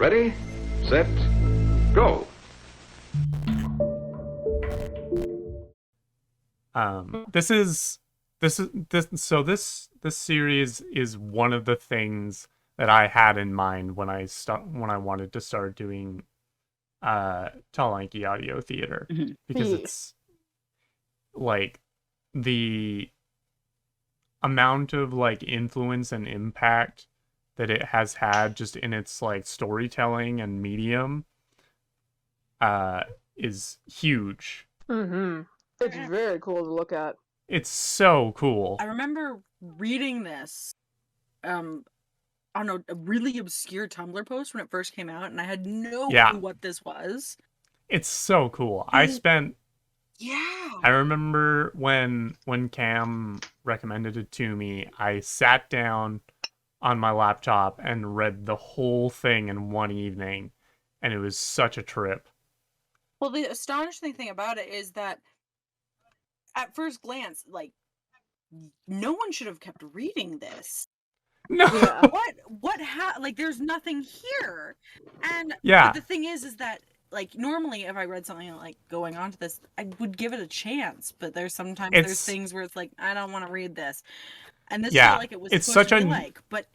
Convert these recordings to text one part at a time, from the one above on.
Ready, set, go. This series is one of the things that I had in mind when I wanted to start doing Tall Lanky audio theater, because Yeah. it's like the amount of like influence and impact that it has had just in its like storytelling and medium is huge. It's very cool to look at. It's so cool. I remember reading this on a really obscure Tumblr post when it first came out, and I had no clue what this was. It's so cool. I remember when Cam recommended it to me, I sat down on my laptop and read the whole thing in one evening, and it was such a trip. Well, the astonishing thing about it is that at first glance, like, no one should have kept reading this. No. Yeah. Like, there's nothing here. And yeah. The thing is that, like, normally if I read something like going on to this, I would give it a chance. But there's things where it's like, I don't want to read this. And this felt like it was supposed to be like, but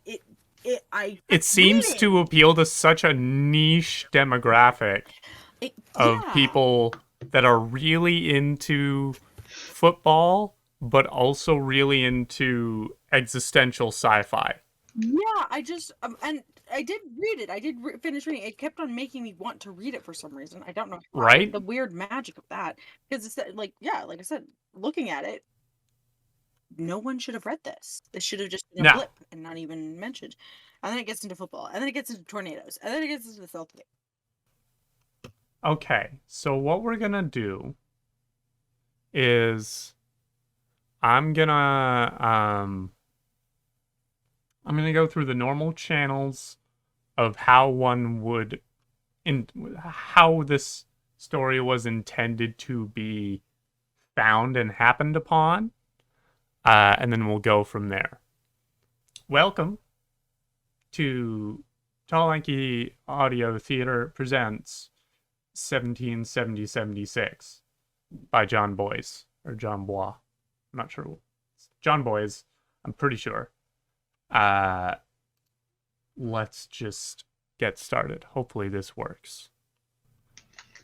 it seems to appeal to such a niche demographic of people that are really into football, but also really into existential sci-fi. Yeah, I just and I did read it. I did finish reading it. It kept on making me want to read it for some reason. I don't know how. Right? The weird magic of that, because it's like, like I said, looking at it, no one should have read this. This should have just been a blip and not even mentioned. And then it gets into football, and then it gets into tornadoes, and then it gets into the Celtic. Okay, so what we're gonna do is I'm gonna go through the normal channels of how how this story was intended to be found and happened upon, and then we'll go from there. Welcome to Tall Lanky Audio Theater presents 1770-76 by John Bois, or John Bois. I'm not sure. John Bois, I'm pretty sure. Let's just get started. Hopefully this works.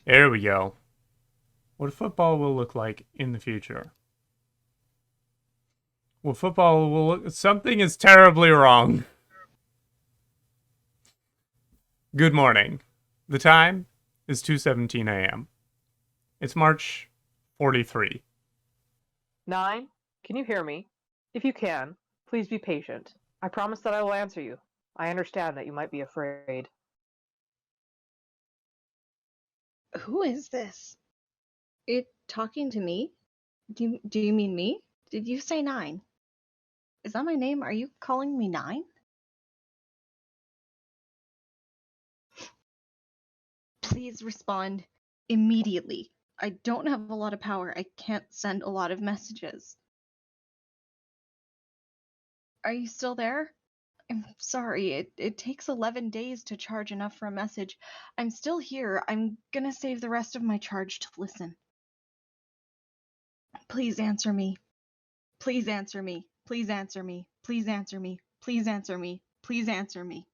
There we go. What football will look like in the future. What football will look... Something is terribly wrong. Good morning. The time is 2:17 a.m. It's March 43. 9, can you hear me? If you can, please be patient. I promise that I will answer you. I understand that you might be afraid. Who is this? It talking to me? Do you mean me? Did you say 9? Is that my name? Are you calling me 9? Please respond immediately. I don't have a lot of power. I can't send a lot of messages. Are you still there? I'm sorry. It takes 11 days to charge enough for a message. I'm still here. I'm gonna save the rest of my charge to listen. Please answer me. Please answer me. Please answer me. Please answer me. Please answer me. Please answer me.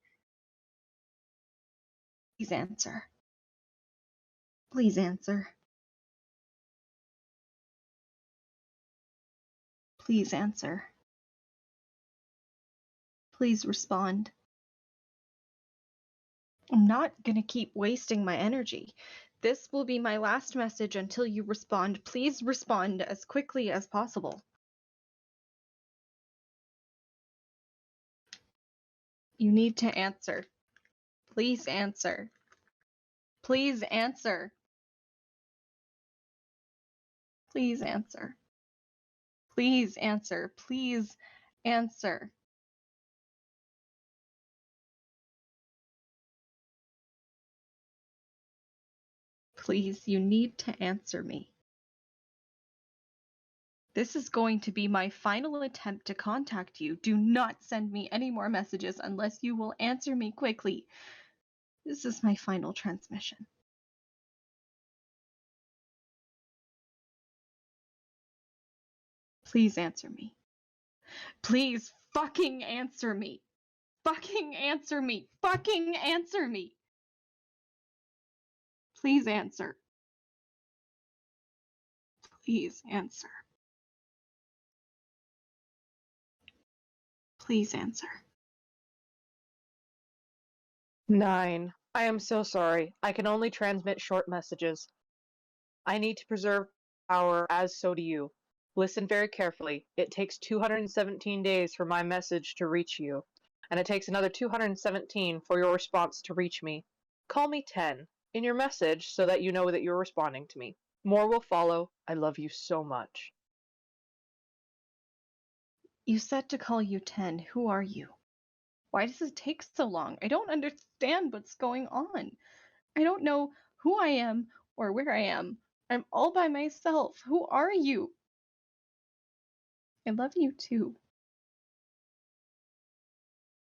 Please answer. Please answer. Please answer. Please respond. I'm not gonna keep wasting my energy. This will be my last message until you respond. Please respond as quickly as possible. You need to answer. Please answer. Please answer. Please answer. Please answer. Please answer. Please, you need to answer me. This is going to be my final attempt to contact you. Do not send me any more messages unless you will answer me quickly. This is my final transmission. Please answer me. Please fucking answer me. Fucking answer me. Fucking answer me. Please answer. Please answer. Please answer. 9. I am so sorry. I can only transmit short messages. I need to preserve power, as so do you. Listen very carefully. It takes 217 days for my message to reach you, and it takes another 217 for your response to reach me. Call me 10 in your message so that you know that you're responding to me. More will follow. I love you so much. You said to call you 10. Who are you? Why does it take so long? I don't understand what's going on. I don't know who I am or where I am. I'm all by myself. Who are you? I love you too.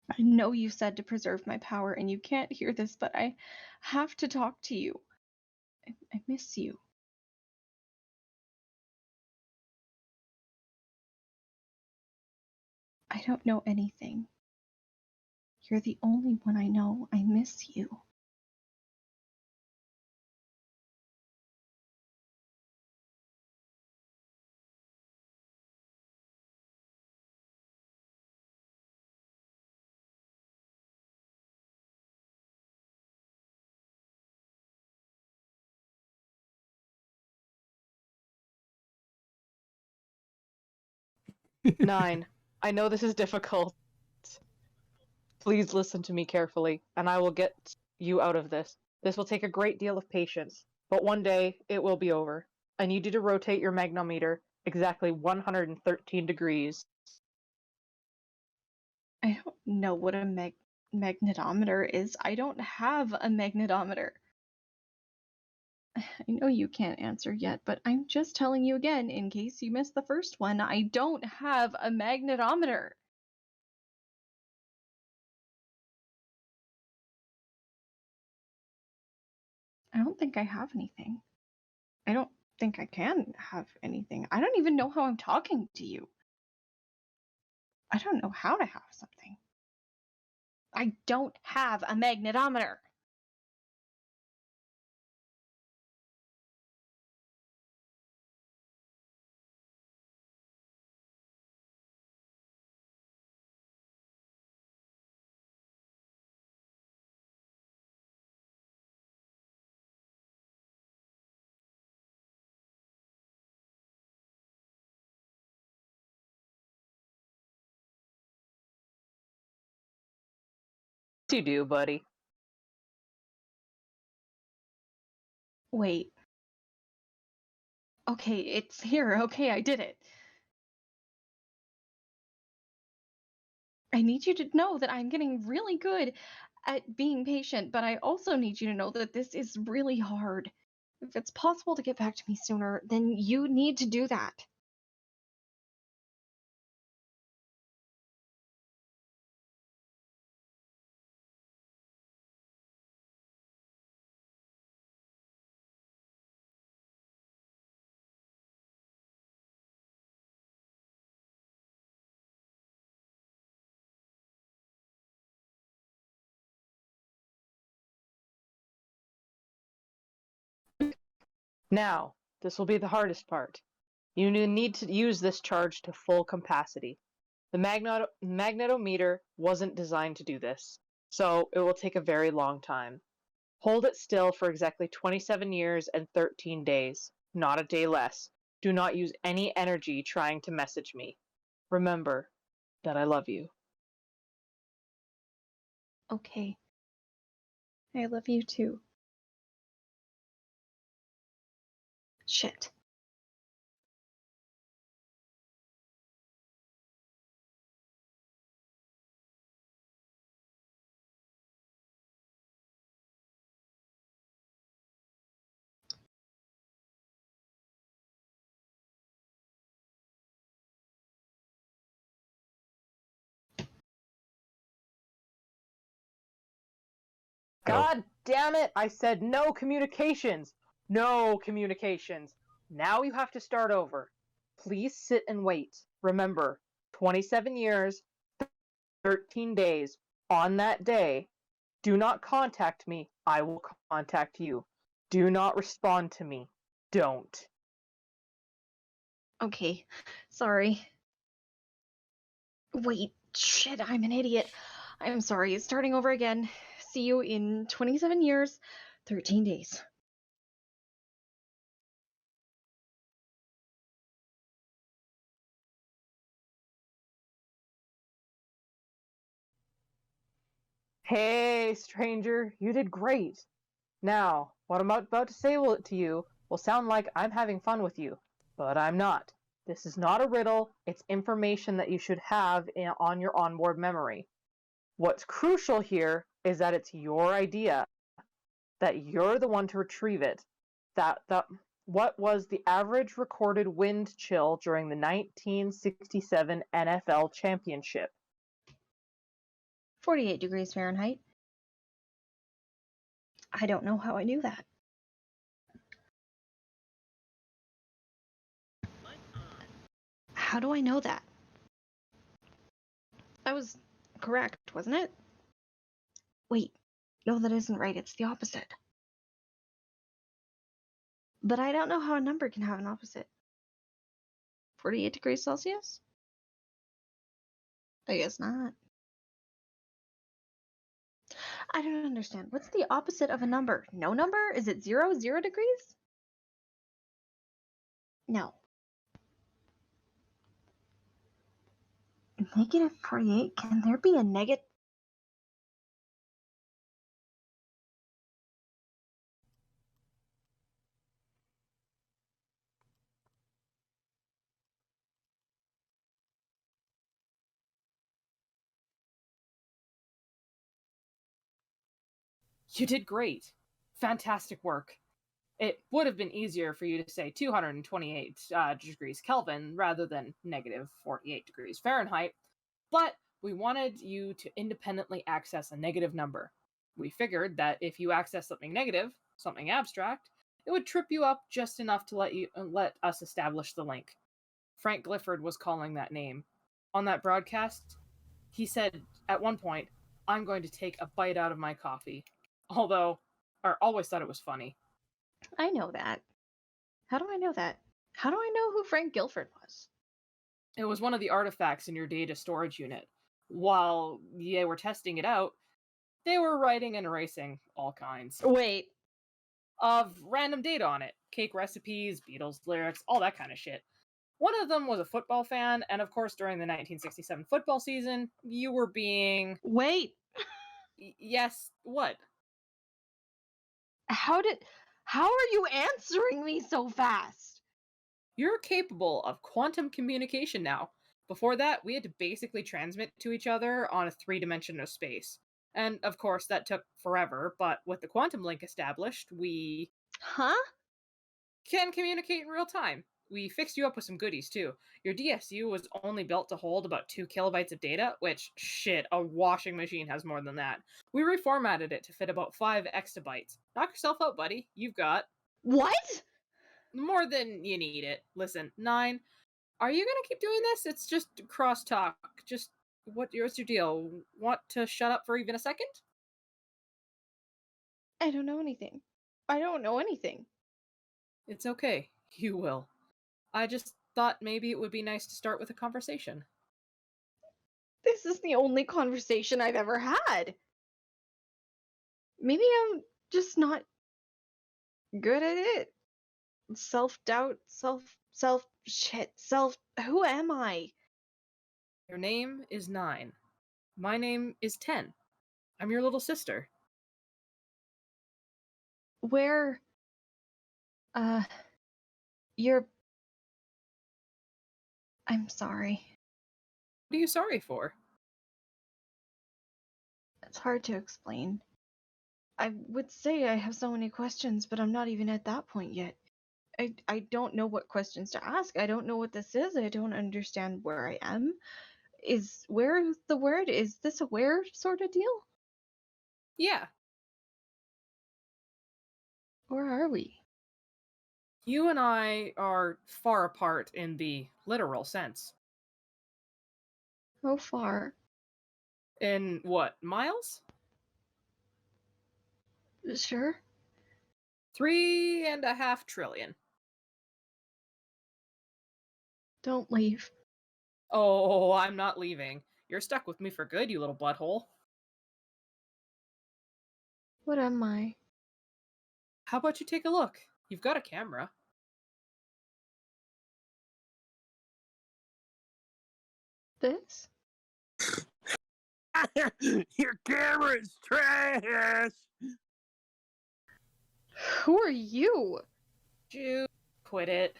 I know you said to preserve my power and you can't hear this, but I have to talk to you. I miss you. I don't know anything. You're the only one I know. I miss you. Nine. I know this is difficult. Please listen to me carefully, and I will get you out of this. This will take a great deal of patience, but one day it will be over. I need you to rotate your magnometer exactly 113 degrees. I don't know what a magnetometer is. I don't have a magnetometer. I know you can't answer yet, but I'm just telling you again, in case you missed the first one, I don't have a magnetometer. I don't think I have anything. I don't think I can have anything. I don't even know how I'm talking to you. I don't know how to have something. I don't have a magnetometer. You do, buddy. Wait. Okay, it's here. Okay, I did it. I need you to know that I'm getting really good at being patient, but I also need you to know that this is really hard. If it's possible to get back to me sooner, then you need to do that. Now, this will be the hardest part. You need to use this charge to full capacity. The magnetometer wasn't designed to do this, so it will take a very long time. Hold it still for exactly 27 years and 13 days, not a day less. Do not use any energy trying to message me. Remember that I love you. Okay. I love you too. Shit. God damn it! I said no communications! No communications! Now you have to start over. Please sit and wait. Remember, 27 years, 13 days. On that day, do not contact me. I will contact you. Do not respond to me. Don't. Okay, sorry. Wait, shit, I'm an idiot. I'm sorry, starting over again. See you in 27 years, 13 days. Hey, stranger, you did great. Now, what I'm about to say to you will sound like I'm having fun with you, but I'm not. This is not a riddle, it's information that you should have on your onboard memory. What's crucial here is that it's your idea, that you're the one to retrieve it. What was the average recorded wind chill during the 1967 NFL Championship? 48 degrees Fahrenheit. I don't know how I knew that. How do I know that? That was correct, wasn't it? Wait, no, that isn't right. It's the opposite. But I don't know how a number can have an opposite. 48 degrees Celsius? I guess not. I don't understand. What's the opposite of a number? No number? Is it 0 degrees? No. Negative 48? Can there be a negative? You did great. Fantastic work. It would have been easier for you to say 228 degrees Kelvin rather than negative 48 degrees Fahrenheit, but we wanted you to independently access a negative number. We figured that if you access something negative, something abstract, it would trip you up just enough to let us establish the link. Frank Clifford was calling that name. On that broadcast, he said at one point, "I'm going to take a bite out of my coffee." Although, I always thought it was funny. I know that. How do I know that? How do I know who Frank Guilford was? It was one of the artifacts in your data storage unit. While they were testing it out, they were writing and erasing all kinds Wait. of random data on it. Cake recipes, Beatles lyrics, all that kind of shit. One of them was a football fan, and of course during the 1967 football season, you were being... Wait. Yes, what? How are you answering me so fast? You're capable of quantum communication now. Before that, we had to basically transmit to each other on a 3-dimension of space. And of course, that took forever, but with the quantum link established, we can communicate in real time. We fixed you up with some goodies too. Your DSU was only built to hold about 2 kilobytes of data, which, shit, a washing machine has more than that. We reformatted it to fit about 5 exabytes. Knock yourself out, buddy. You've got... What? More than you need it. Listen, 9, are you gonna keep doing this? It's just crosstalk. Just, what's your deal? Want to shut up for even a second? I don't know anything. I don't know anything. It's okay. You will. I just thought maybe it would be nice to start with a conversation. This is the only conversation I've ever had. Maybe I'm just not good at it. Self-doubt, who am I? Your name is 9. My name is 10. I'm your little sister. Where, you're... I'm sorry. What are you sorry for? It's hard to explain. I would say I have so many questions, but I'm not even at that point yet. I don't know what questions to ask. I don't know what this is. I don't understand where I am. Is where the word? Is this a where sort of deal? Yeah. Where are we? You and I are far apart in the literal sense. How far? In what, miles? Sure. 3.5 trillion. Don't leave. Oh, I'm not leaving. You're stuck with me for good, you little butthole. What am I? How about you take a look? You've got a camera. This? Your camera is trash! Who are you? Jude, quit it.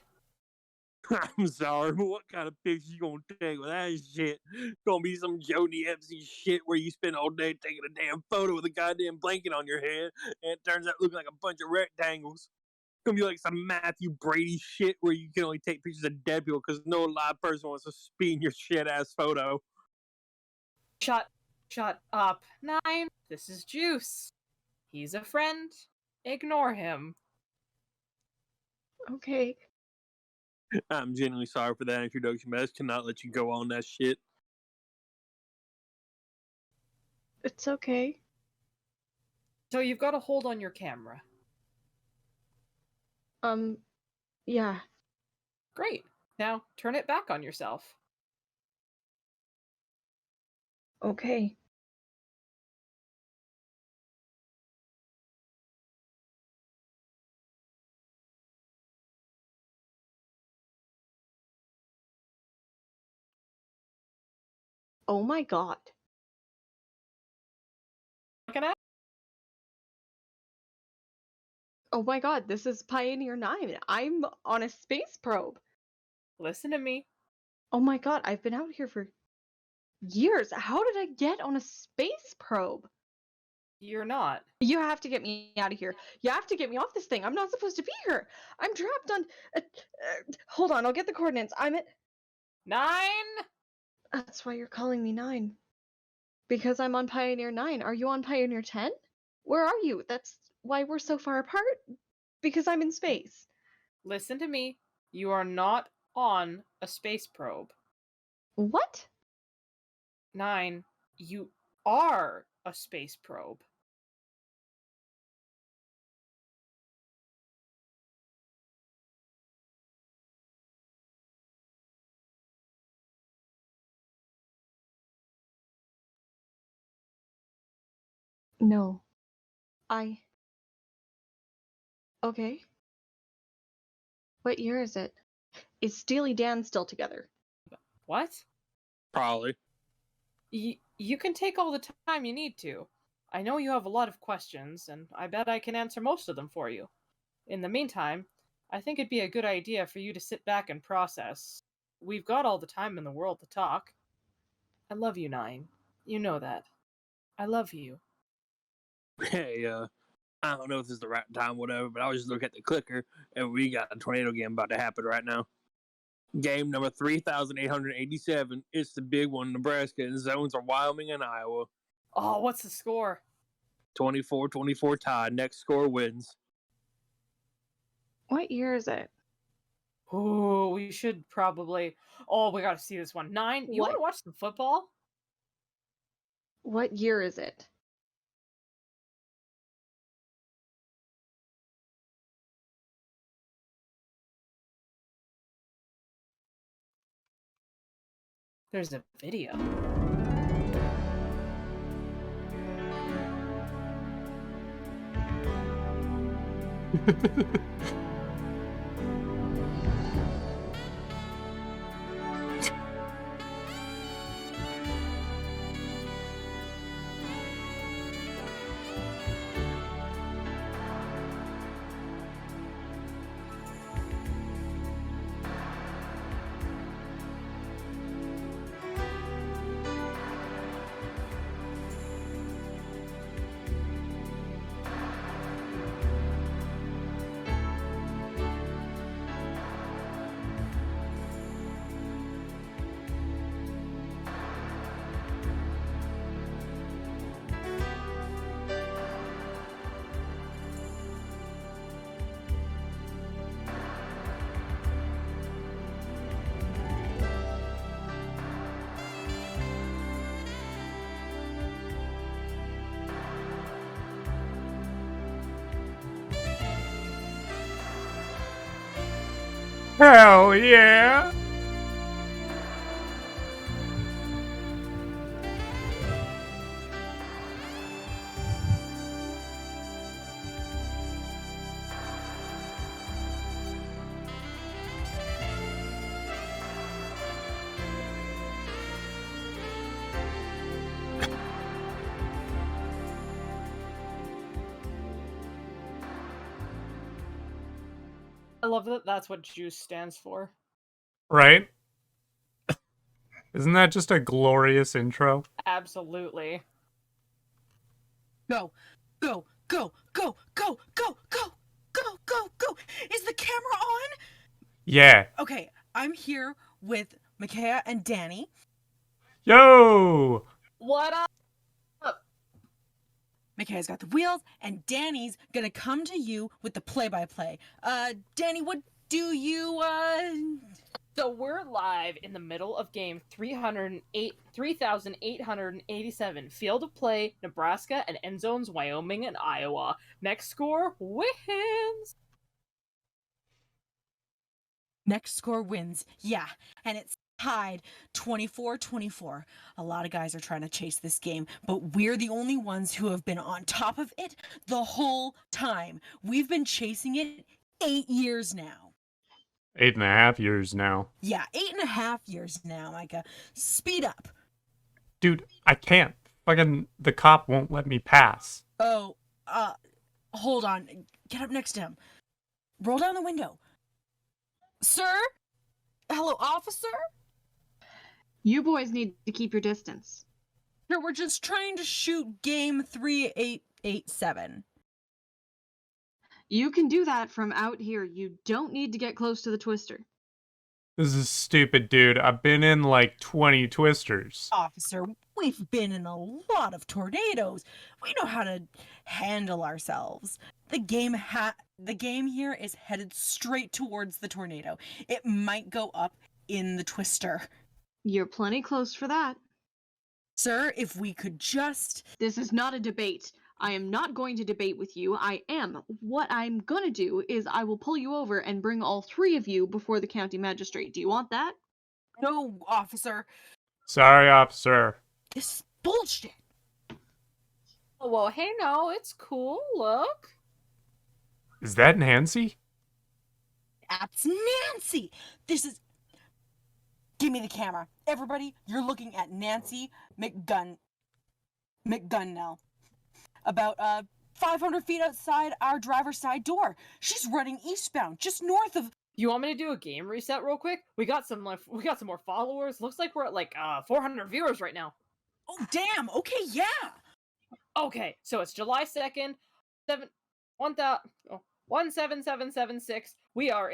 I'm sorry, but what kind of picture you gonna take with that shit? Gonna be some Jody Epstein shit where you spend all day taking a damn photo with a goddamn blanket on your head, and it turns out looking like a bunch of rectangles. Gonna be like some Matthew Brady shit where you can only take pictures of dead people because no live person wants to spin your shit ass photo. Shut up. 9, this is Juice. He's a friend. Ignore him. Okay. I'm genuinely sorry for that introduction, but I just cannot let you go on that shit. It's okay. So you've got a hold on your camera. Yeah. Great. Now turn it back on yourself. Okay. Oh my god. Looking at? Oh my god, this is Pioneer 9. I'm on a space probe. Listen to me. Oh my god, I've been out here for years. How did I get on a space probe? You're not. You have to get me out of here. You have to get me off this thing. I'm not supposed to be here. I'm trapped on. Hold on, I'll get the coordinates. I'm at. 9? That's why you're calling me 9. Because I'm on Pioneer 9. Are you on Pioneer 10? Where are you? That's why we're so far apart. Because I'm in space. Listen to me. You are not on a space probe. What? 9, you are a space probe. No. Okay. What year is it? Is Steely Dan still together? What? Probably. You can take all the time you need to. I know you have a lot of questions, and I bet I can answer most of them for you. In the meantime, I think it'd be a good idea for you to sit back and process. We've got all the time in the world to talk. I love you, 9. You know that. I love you. Hey, I don't know if this is the right time, whatever, but I was just looking at the clicker, and we got a tornado game about to happen right now. Game number 3,887. It's the big one, Nebraska, and zones are Wyoming and Iowa. Oh, what's the score? 24-24 tie. Next score wins. What year is it? Oh, we should probably... Oh, we gotta see this one. 9, you want to watch some football? What year is it? There's a video. Hell yeah! I love that that's what JUICE stands for. Right? Isn't that just a glorious intro? Absolutely. Go, go, go, go, go, go, go, go, go, go. Is the camera on? Yeah. Okay, I'm here with Micaiah and Danny. Yo! What up? Micaiah's got the wheels, and Danny's gonna come to you with the play-by-play. Danny, what do you, So we're live in the middle of game 3,887. Field of play, Nebraska, and end zones, Wyoming and Iowa. Next score wins. Next score wins. Yeah, and it's tied 24-24. A lot of guys are trying to chase this game, but we're the only ones who have been on top of it the whole time. We've been chasing it 8 years now. 8.5 years now. Yeah, 8.5 years now, Micah. Speed up. Dude, I can't. Fucking the cop won't let me pass. Oh, hold on. Get up next to him. Roll down the window. Sir? Hello, officer? You boys need to keep your distance. No, we're just trying to shoot game 3887. You can do that from out here. You don't need to get close to the twister. This is stupid, dude. I've been in like 20 twisters. Officer, we've been in a lot of tornadoes. We know how to handle ourselves. The game here is headed straight towards the tornado. It might go up in the twister. You're plenty close for that. Sir, if we could just... This is not a debate. I am not going to debate with you. What I'm gonna do is I will pull you over and bring all three of you before the county magistrate. Do you want that? No, officer. Sorry, officer. This is bullshit. Oh, well, hey, no, it's cool. Look. Is that Nancy? That's Nancy. This is... Give me the camera. Everybody, you're looking at Nancy McGunnell. About 500 feet outside our driver's side door. She's running eastbound, just north of... You want me to do a game reset real quick? We got some more followers. Looks like we're at like 400 viewers right now. Oh, damn. Okay, yeah. Okay, so it's July 2nd, 17776. We are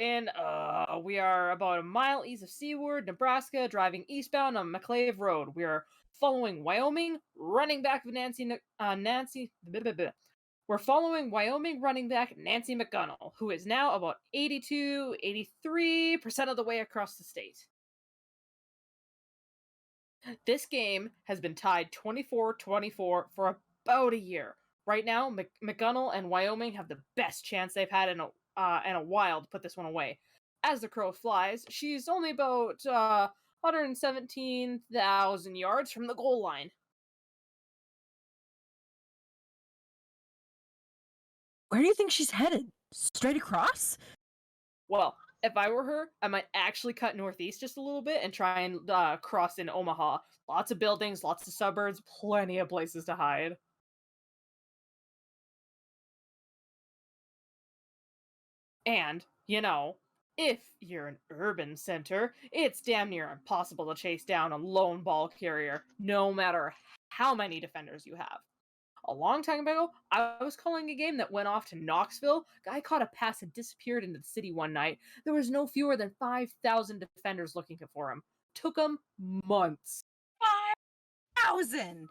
about a mile east of Seward, Nebraska, driving eastbound on McClave Road. We are following Wyoming, running back of We're following Wyoming running back Nancy McGunnell, who is now about 83% of the way across the state. This game has been tied 24-24 for about a year. Right now, McGunnell and Wyoming have the best chance they've had in a while to put this one away. As the crow flies, she's only about 117,000 yards from the goal line. Where do you think she's headed? Straight across? Well, if I were her, I might actually cut northeast just a little bit and try and cross in Omaha. Lots of buildings, lots of suburbs, plenty of places to hide. And, if you're an urban center, it's damn near impossible to chase down a lone ball carrier, no matter how many defenders you have. A long time ago, I was calling a game that went off to Knoxville. Guy caught a pass and disappeared into the city one night. There was no fewer than 5,000 defenders looking for him. Took them months. 5,000!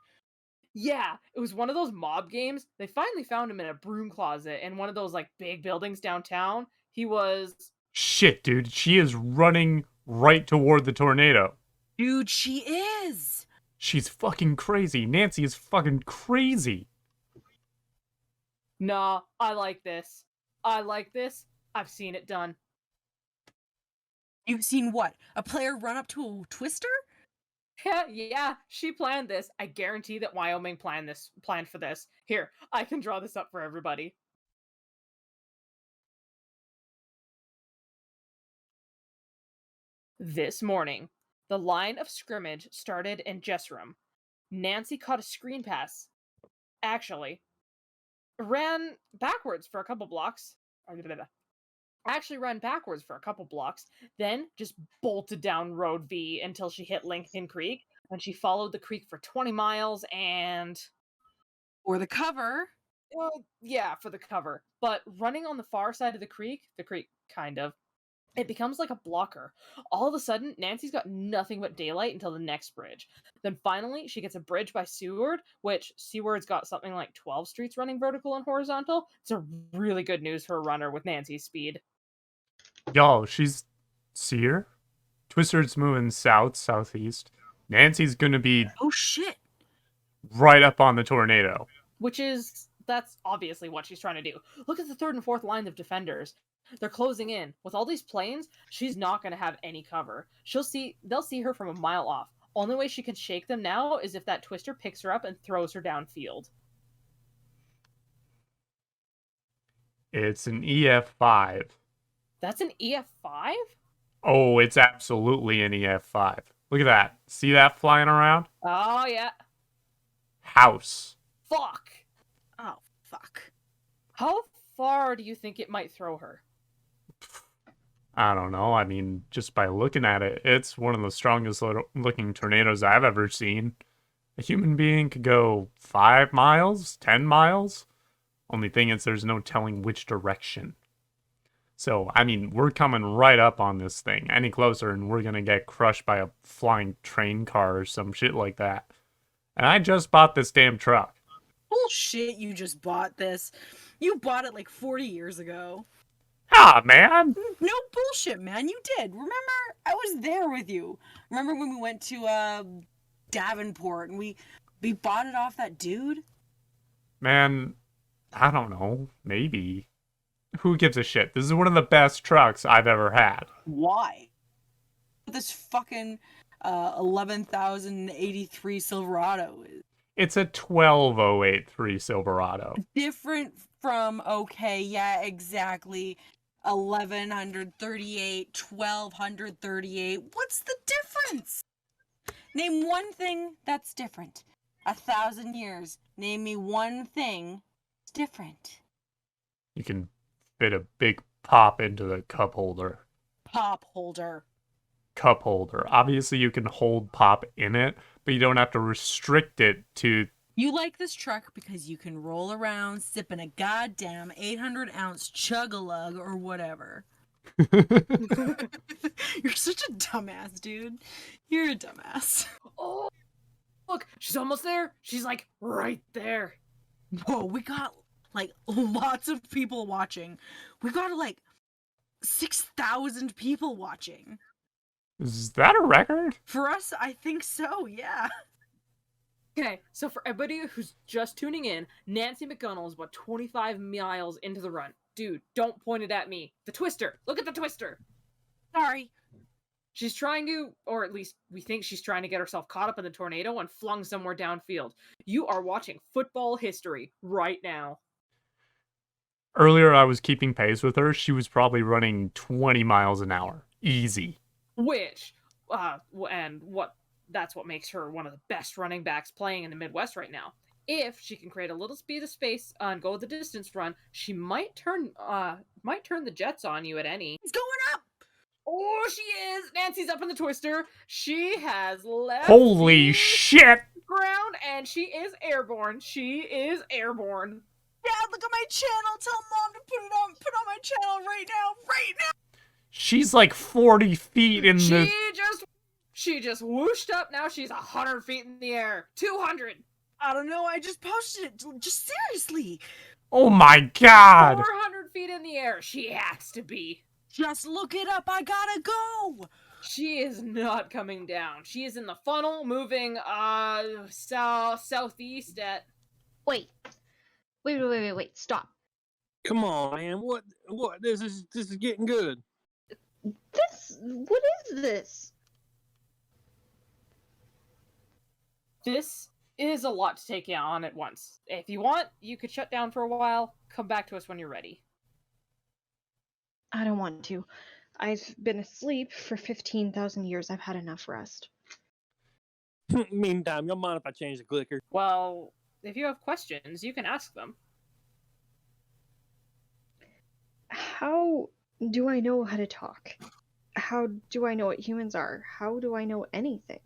Yeah, it was one of those mob games. They finally found him in a broom closet in one of those big buildings downtown. He was... Shit, dude. She is running right toward the tornado. Dude, she is! She's fucking crazy. Nancy is fucking crazy. Nah, I like this. I've seen it done. You've seen what? A player run up to a twister? Yeah, she planned this. I guarantee that Wyoming planned for this. Here, I can draw this up for everybody. This morning, the line of scrimmage started in Jesserum. Nancy caught a screen pass. Actually, ran backwards for a couple blocks. Actually ran backwards for a couple blocks, then just bolted down Road V until she hit Lincoln Creek, and she followed the creek for 20 miles and... Or the cover. Yeah, for the cover. But running on the far side of the creek, kind of, it becomes like a blocker. All of a sudden, Nancy's got nothing but daylight until the next bridge. Then finally, she gets a bridge by Seward, which Seward's got something like 12 streets running vertical and horizontal. It's a really good news for a runner with Nancy's speed. Y'all, see her? Twister's moving southeast. Nancy's gonna be... Oh, shit. Right up on the tornado. That's obviously what she's trying to do. Look at the third and fourth lines of defenders. They're closing in. With all these planes, she's not going to have any cover. They'll see her from a mile off. Only way she can shake them now is if that twister picks her up and throws her downfield. It's an EF5. That's an EF5? Oh, it's absolutely an EF5. Look at that. See that flying around? Oh, yeah. House. Fuck. Oh, fuck. How far do you think it might throw her? I don't know. I mean, just by looking at it, it's one of the strongest looking tornadoes I've ever seen. A human being could go 5 miles, 10 miles. Only thing is there's no telling which direction. So, I mean, we're coming right up on this thing. Any closer and we're going to get crushed by a flying train car or some shit like that. And I just bought this damn truck. Bullshit, you just bought this. You bought it like 40 years ago. Ah, man. No bullshit, man. You did. Remember? I was there with you. Remember when we went to Davenport and we bought it off that dude? Man, I don't know. Maybe. Who gives a shit? This is one of the best trucks I've ever had. Why? This fucking 11,083 Silverado is. It's a 12083 Silverado. Different from, okay, yeah, exactly. 1138, 1238. What's the difference? Name one thing that's different. 1,000 years. Name me one thing that's different. You can fit a big pop into the cup holder. Pop holder. Cup holder. Obviously, you can hold pop in it, but you don't have to restrict it to... You like this truck because you can roll around sipping a goddamn 800-ounce chug-a-lug or whatever. You're such a dumbass, dude. You're a dumbass. Oh, look, she's almost there. She's like right there. Whoa, we got like lots of people watching. We got like 6,000 people watching. Is that a record? For us, I think so, yeah. Okay, so for everybody who's just tuning in, Nancy McGonnell is about 25 miles into the run. Dude, don't point it at me. The twister! Look at the twister! Sorry. She's trying to, or at least we think she's trying to get herself caught up in the tornado and flung somewhere downfield. You are watching football history right now. Earlier, I was keeping pace with her. She was probably running 20 miles an hour. Easy. Which, that's what makes her one of the best running backs playing in the Midwest right now. If she can create a little speed of space and go the distance run, she might turn the jets on you at any. It's going up! Oh, she is! Nancy's up in the twister. She has left Holy shit! ground, and she is airborne. She is airborne. Dad, look at my channel. Tell Mom to put on my channel right now. Right now! She's like 40 feet in the... She just whooshed up. Now she's 100 feet in the air. 200. I don't know. I just posted it. Just seriously. Oh my god. 400 feet in the air. She has to be. Just look it up. I gotta go. She is not coming down. She is in the funnel, moving southeast at... Wait. Stop. Come on, man. What? This is getting good. What is this? This is a lot to take on at once. If you want, you could shut down for a while. Come back to us when you're ready. I don't want to. I've been asleep for 15,000 years. I've had enough rest. Meantime, you mind if I change the clicker? Well, if you have questions, you can ask them. How do I know how to talk? How do I know what humans are? How do I know anything?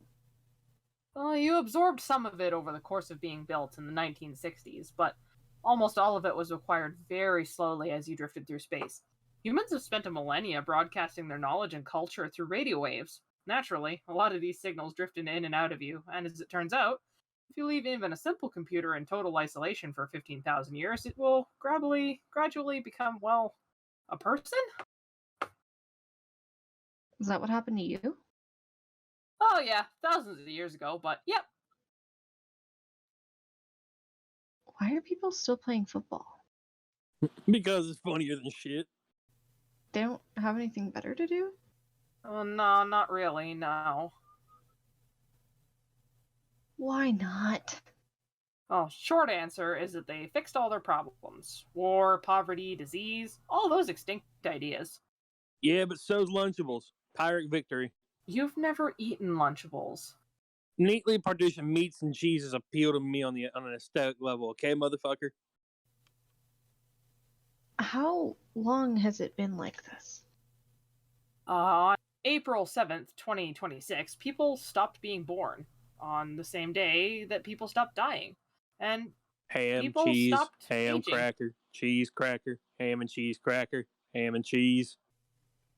Well, you absorbed some of it over the course of being built in the 1960s, but almost all of it was acquired very slowly as you drifted through space. Humans have spent a millennia broadcasting their knowledge and culture through radio waves. Naturally, a lot of these signals drifted in and out of you, and as it turns out, if you leave even a simple computer in total isolation for 15,000 years, it will gradually become, well, a person? Is that what happened to you? Oh yeah, thousands of years ago, but yep. Why are people still playing football? Because it's funnier than shit. They don't have anything better to do? Oh, no, not really, no. Why not? Oh, short answer is that they fixed all their problems. War, poverty, disease, all those extinct ideas. Yeah, but so's Lunchables. Pyrrhic victory. You've never eaten Lunchables. Neatly partitioned meats and cheeses appeal to me on an aesthetic level, okay, motherfucker? How long has it been like this? On April 7th, 2026, people stopped being born. On the same day that people stopped dying. And ham, people cheese, stopped ham, aging. cracker, cheese, cracker, ham and cheese, cracker, ham and cheese.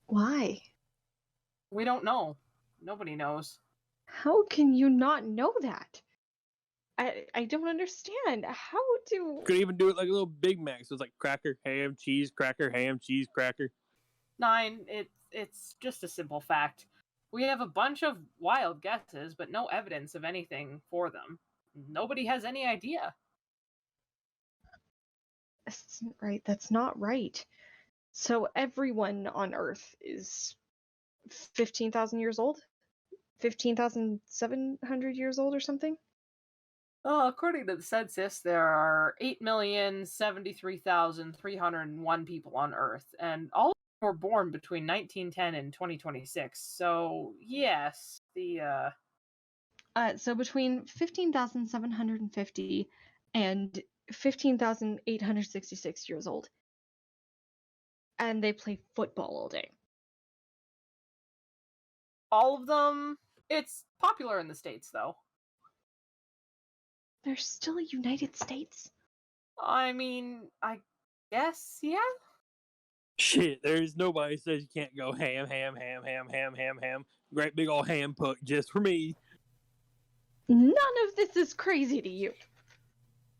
Why? We don't know. Nobody knows. How can you not know that? I don't understand. How do... Could even do it like a little Big Mac. So it's like cracker, ham, cheese, cracker, ham, cheese, cracker. 9, it's just a simple fact. We have a bunch of wild guesses, but no evidence of anything for them. Nobody has any idea. That's right. That's not right. So everyone on Earth is 15,000 years old? 15,700 years old or something? According to the census, there are 8,073,301 people on Earth, and all of them were born between 1910 and 2026. So, yes, So between 15,750 and 15,866 years old. And they play football all day. all of them, it's popular in the States, though. There's still a United States? I mean, I guess, yeah? Shit, there's nobody says you can't go ham. Great big old ham puck just for me. None of this is crazy to you.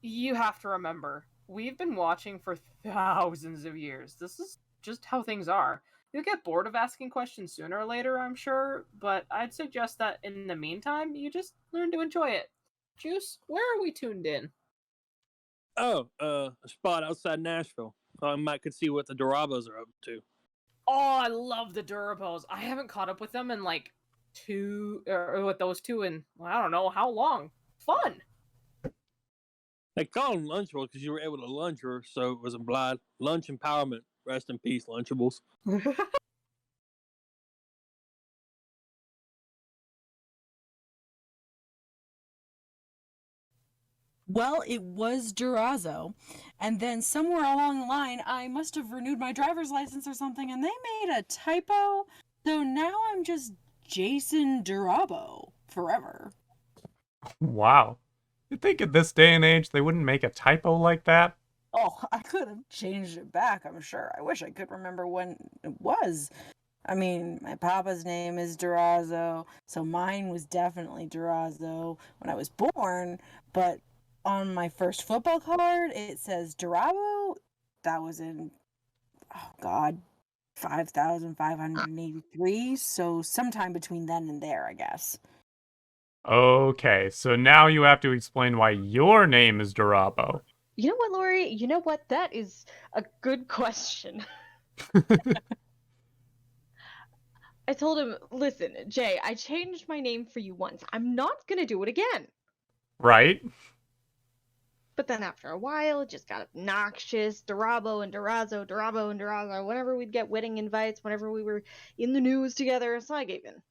You have to remember, we've been watching for thousands of years. This is just how things are. You'll get bored of asking questions sooner or later, I'm sure, but I'd suggest that in the meantime, you just learn to enjoy it. Juice, where are we tuned in? Oh, a spot outside Nashville. I might could see what the Dorabos are up to. Oh, I love the Durabos. I haven't caught up with them in like with those two in, I don't know how long. Fun. They call them Lunchables because you were able to lunch her, so it was implied. Lunch empowerment. Rest in peace, Lunchables. Well, it was Durazo. And then somewhere along the line, I must have renewed my driver's license or something, and they made a typo. So now I'm just Jason Durabo forever. Wow. You'd think at this day and age they wouldn't make a typo like that? Oh, I could have changed it back, I'm sure. I wish I could remember when it was. I mean, my papa's name is Durazo, so mine was definitely Durazo when I was born, but on my first football card, it says Durabo. That was in, 5,583, so sometime between then and there, I guess. Okay, so now you have to explain why your name is Durabo. You know what, Lori? You know what? That is a good question. I told him, listen, Jay, I changed my name for you once. I'm not gonna do it again. Right? But then after a while, it just got obnoxious. Durabo and Durazo, Durabo and Durazo. Whenever we'd get wedding invites, whenever we were in the news together, so I gave in.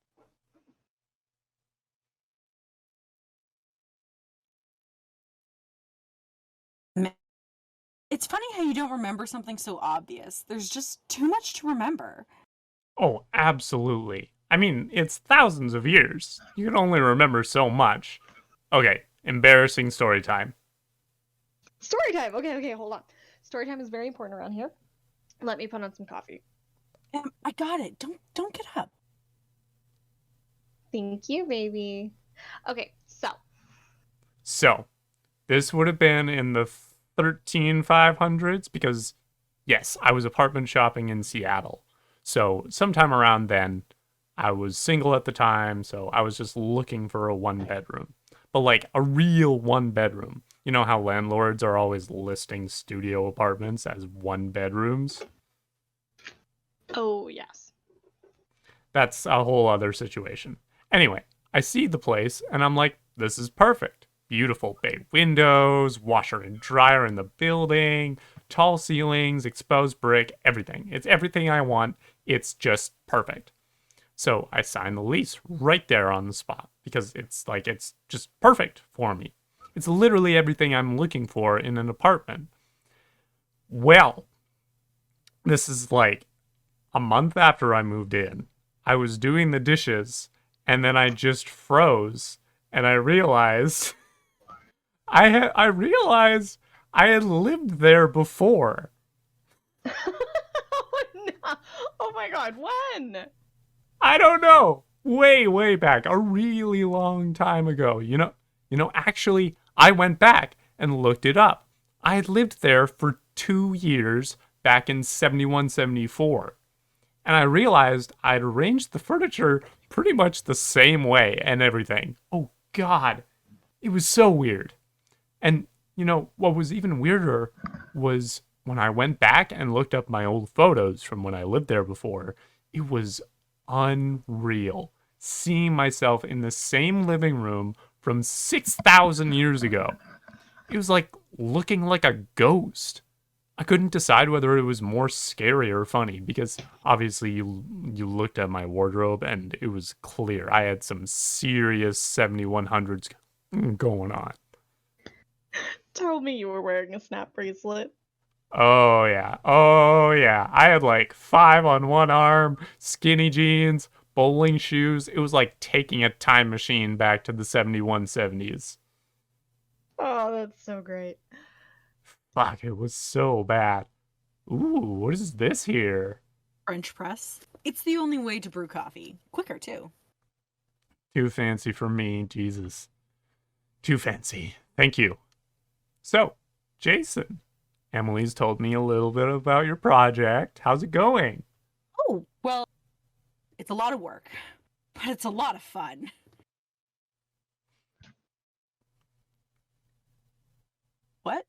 It's funny how you don't remember something so obvious. There's just too much to remember. Oh, absolutely. I mean, it's thousands of years. You can only remember so much. Okay, embarrassing story time. Story time! Okay, hold on. Story time is very important around here. Let me put on some coffee. I got it. Don't get up. Thank you, baby. Okay, So, this would have been in the 13500s because, yes, I was apartment shopping in Seattle. So, sometime around then, I was single at the time, so I was just looking for a one bedroom. But like a real one bedroom. You know how landlords are always listing studio apartments as one bedrooms? Oh, yes. That's a whole other situation. Anyway, I see the place and I'm like, this is perfect. Beautiful bay windows, washer and dryer in the building, tall ceilings, exposed brick, everything. It's everything I want. It's just perfect. So I signed the lease right there on the spot because it's just perfect for me. It's literally everything I'm looking for in an apartment. Well, this is like a month after I moved in. I was doing the dishes and then I just froze and I realized I had lived there before. Oh, no. Oh my god, when? I don't know. Way back, a really long time ago. Actually, I went back and looked it up. I had lived there for 2 years back in 71, 74. And I realized I'd arranged the furniture pretty much the same way and everything. Oh god. It was so weird. And, what was even weirder was when I went back and looked up my old photos from when I lived there before, it was unreal. Seeing myself in the same living room from 6,000 years ago. It was like looking like a ghost. I couldn't decide whether it was more scary or funny because obviously you looked at my wardrobe and it was clear I had some serious 7100s going on. Tell me you were wearing a snap bracelet. Oh yeah. I had like 5 on one arm, skinny jeans, bowling shoes. It was like taking a time machine back to the 7170s. Oh, that's so great. Fuck, it was so bad. Ooh, what is this here? French press. It's the only way to brew coffee. Quicker, too. Too fancy for me, Jesus. Too fancy. Thank you. So, Jason, Emily's told me a little bit about your project. How's it going? Oh, well, it's a lot of work, but it's a lot of fun. What?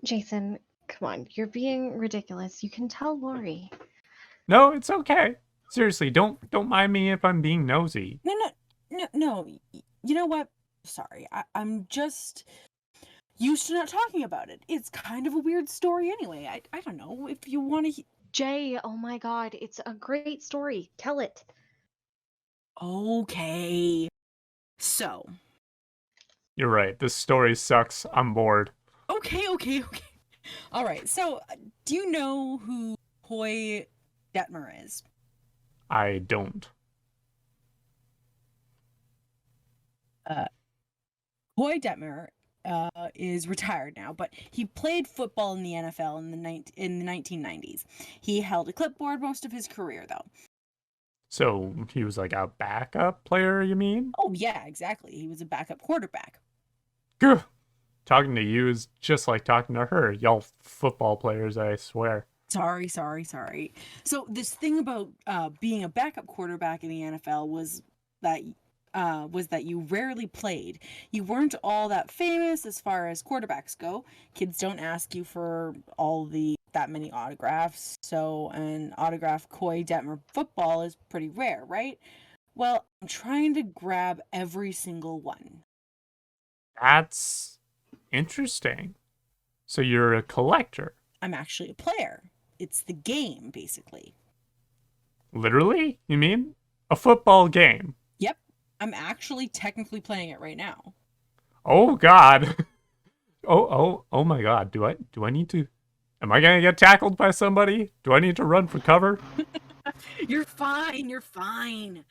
Jason, come on, you're being ridiculous. You can tell Lori. No, it's okay. Seriously, don't mind me if I'm being nosy. No. You know what? Sorry, I'm just used to not talking about it. It's kind of a weird story anyway. I don't know if you want to... Jay, oh my god, it's a great story. Tell it. Okay. So. You're right. This story sucks. I'm bored. Okay. All right. So, do you know who Bois Detmer is? I don't. Bois Detmer is retired now, but he played football in the NFL in the 1990s. He held a clipboard most of his career, though. So he was like a backup player, you mean? Oh, yeah, exactly. He was a backup quarterback. Gah. Talking to you is just like talking to her. Y'all football players, I swear. Sorry. So this thing about being a backup quarterback in the NFL was that you rarely played. You weren't all that famous as far as quarterbacks go. Kids don't ask you for all the that many autographs. So an autographed Koi Detmer football is pretty rare, right? Well, I'm trying to grab every single one. That's interesting. So you're a collector. I'm actually a player. It's the game, basically. Literally? You mean? A football game? Yep. I'm actually technically playing it right now. Oh God. Oh my God. Do I need to? Am I gonna get tackled by somebody? Do I need to run for cover? You're fine. You're fine.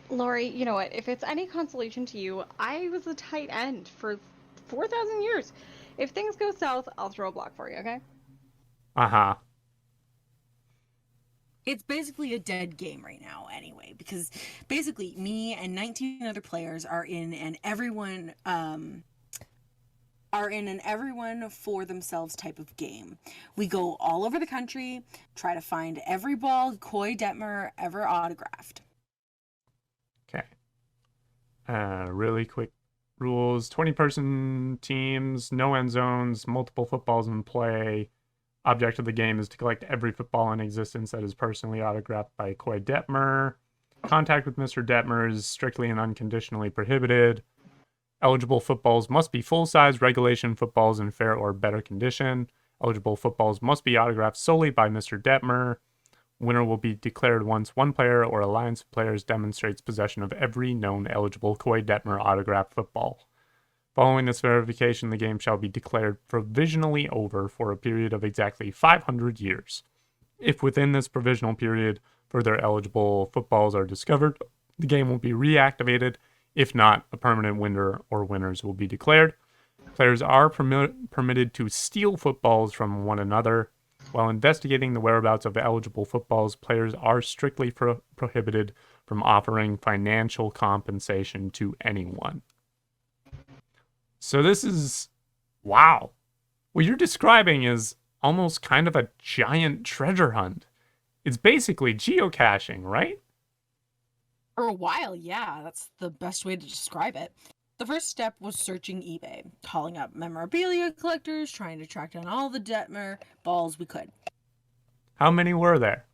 Lori, you know what? If it's any consolation to you, I was a tight end for 4,000 years. If things go south, I'll throw a block for you, okay? Uh-huh. It's basically a dead game right now anyway, because basically me and 19 other players are in an everyone for themselves type of game. We go all over the country, try to find every ball Koi Detmer ever autographed. Okay. Really quick rules. 20-person teams, no end zones, multiple footballs in play. Object of the game is to collect every football in existence that is personally autographed by Koi Detmer. Contact with Mr. Detmer is strictly and unconditionally prohibited. Eligible footballs must be full-size regulation footballs in fair or better condition. Eligible footballs must be autographed solely by Mr. Detmer. Winner will be declared once one player or alliance of players demonstrates possession of every known eligible Koi Detmer autographed football. Following this verification, the game shall be declared provisionally over for a period of exactly 500 years. If within this provisional period further eligible footballs are discovered, the game will be reactivated. If not, a permanent winner or winners will be declared. Players are permitted to steal footballs from one another. While investigating the whereabouts of eligible footballs, players are strictly prohibited from offering financial compensation to anyone. So this is, wow. What you're describing is almost kind of a giant treasure hunt. It's basically geocaching, right? For a while, yeah, that's the best way to describe it. The first step was searching eBay, calling up memorabilia collectors, trying to track down all the Detmer balls we could. How many were there?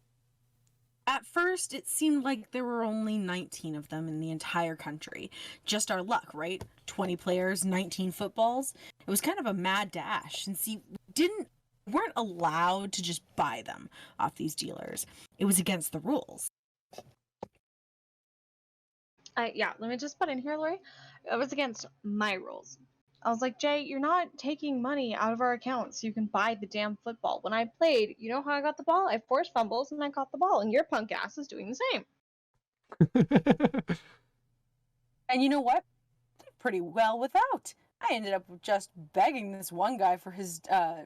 At first, it seemed like there were only 19 of them in the entire country. Just our luck, right? 20 players, 19 footballs. It was kind of a mad dash. And see, weren't allowed to just buy them off these dealers. It was against the rules. Yeah, let me just butt in here, Lori. It was against my rules. I was like, Jay, you're not taking money out of our account so you can buy the damn football. When I played, you know how I got the ball? I forced fumbles and I got the ball, and your punk ass is doing the same. And you know what? Pretty well without. I ended up just begging this one guy for his I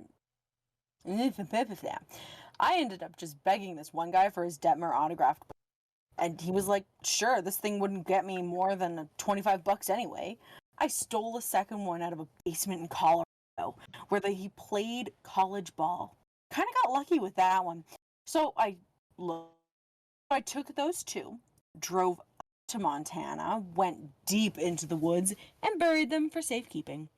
ended up just begging this one guy for his Detmer autographed, and he was like, sure, this thing wouldn't get me more than $25 anyway. I stole a second one out of a basement in Colorado where he played college ball. Kind of got lucky with that one. So I took those two, drove to Montana, went deep into the woods, and buried them for safekeeping.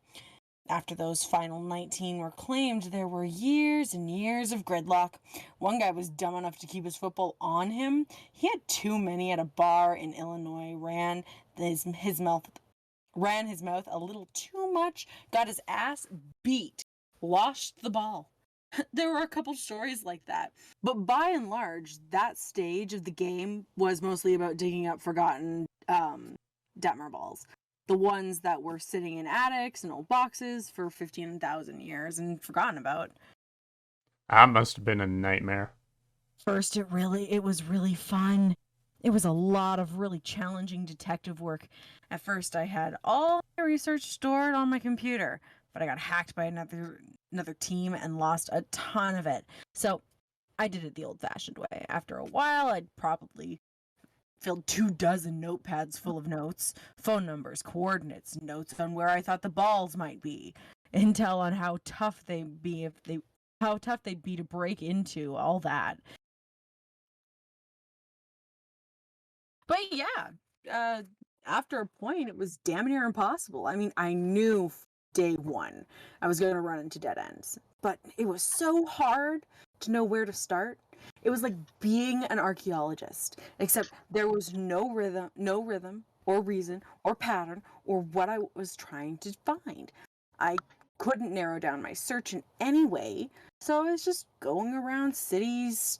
After those final 19 were claimed, there were years and years of gridlock. One guy was dumb enough to keep his football on him. He had too many at a bar in Illinois, ran his mouth a little too much, got his ass beat, lost the ball. There were a couple stories like that. But by and large, that stage of the game was mostly about digging up forgotten Detmer balls. The ones that were sitting in attics and old boxes for 15,000 years and forgotten about. That must have been a nightmare. First, it was really fun. It was a lot of really challenging detective work. At first, I had all my research stored on my computer, but I got hacked by another team and lost a ton of it. So I did it the old-fashioned way. After a while, I'd probably filled 24 notepads full of notes, phone numbers, coordinates, notes on where I thought the balls might be, intel on how tough they'd be to break into, all that. But yeah, after a point, it was damn near impossible. I mean, I knew day one. I was going to run into dead ends. But it was so hard to know where to start. It was like being an archaeologist, except there was no rhythm or reason or pattern or what I was trying to find. I couldn't narrow down my search in any way, so I was just going around cities,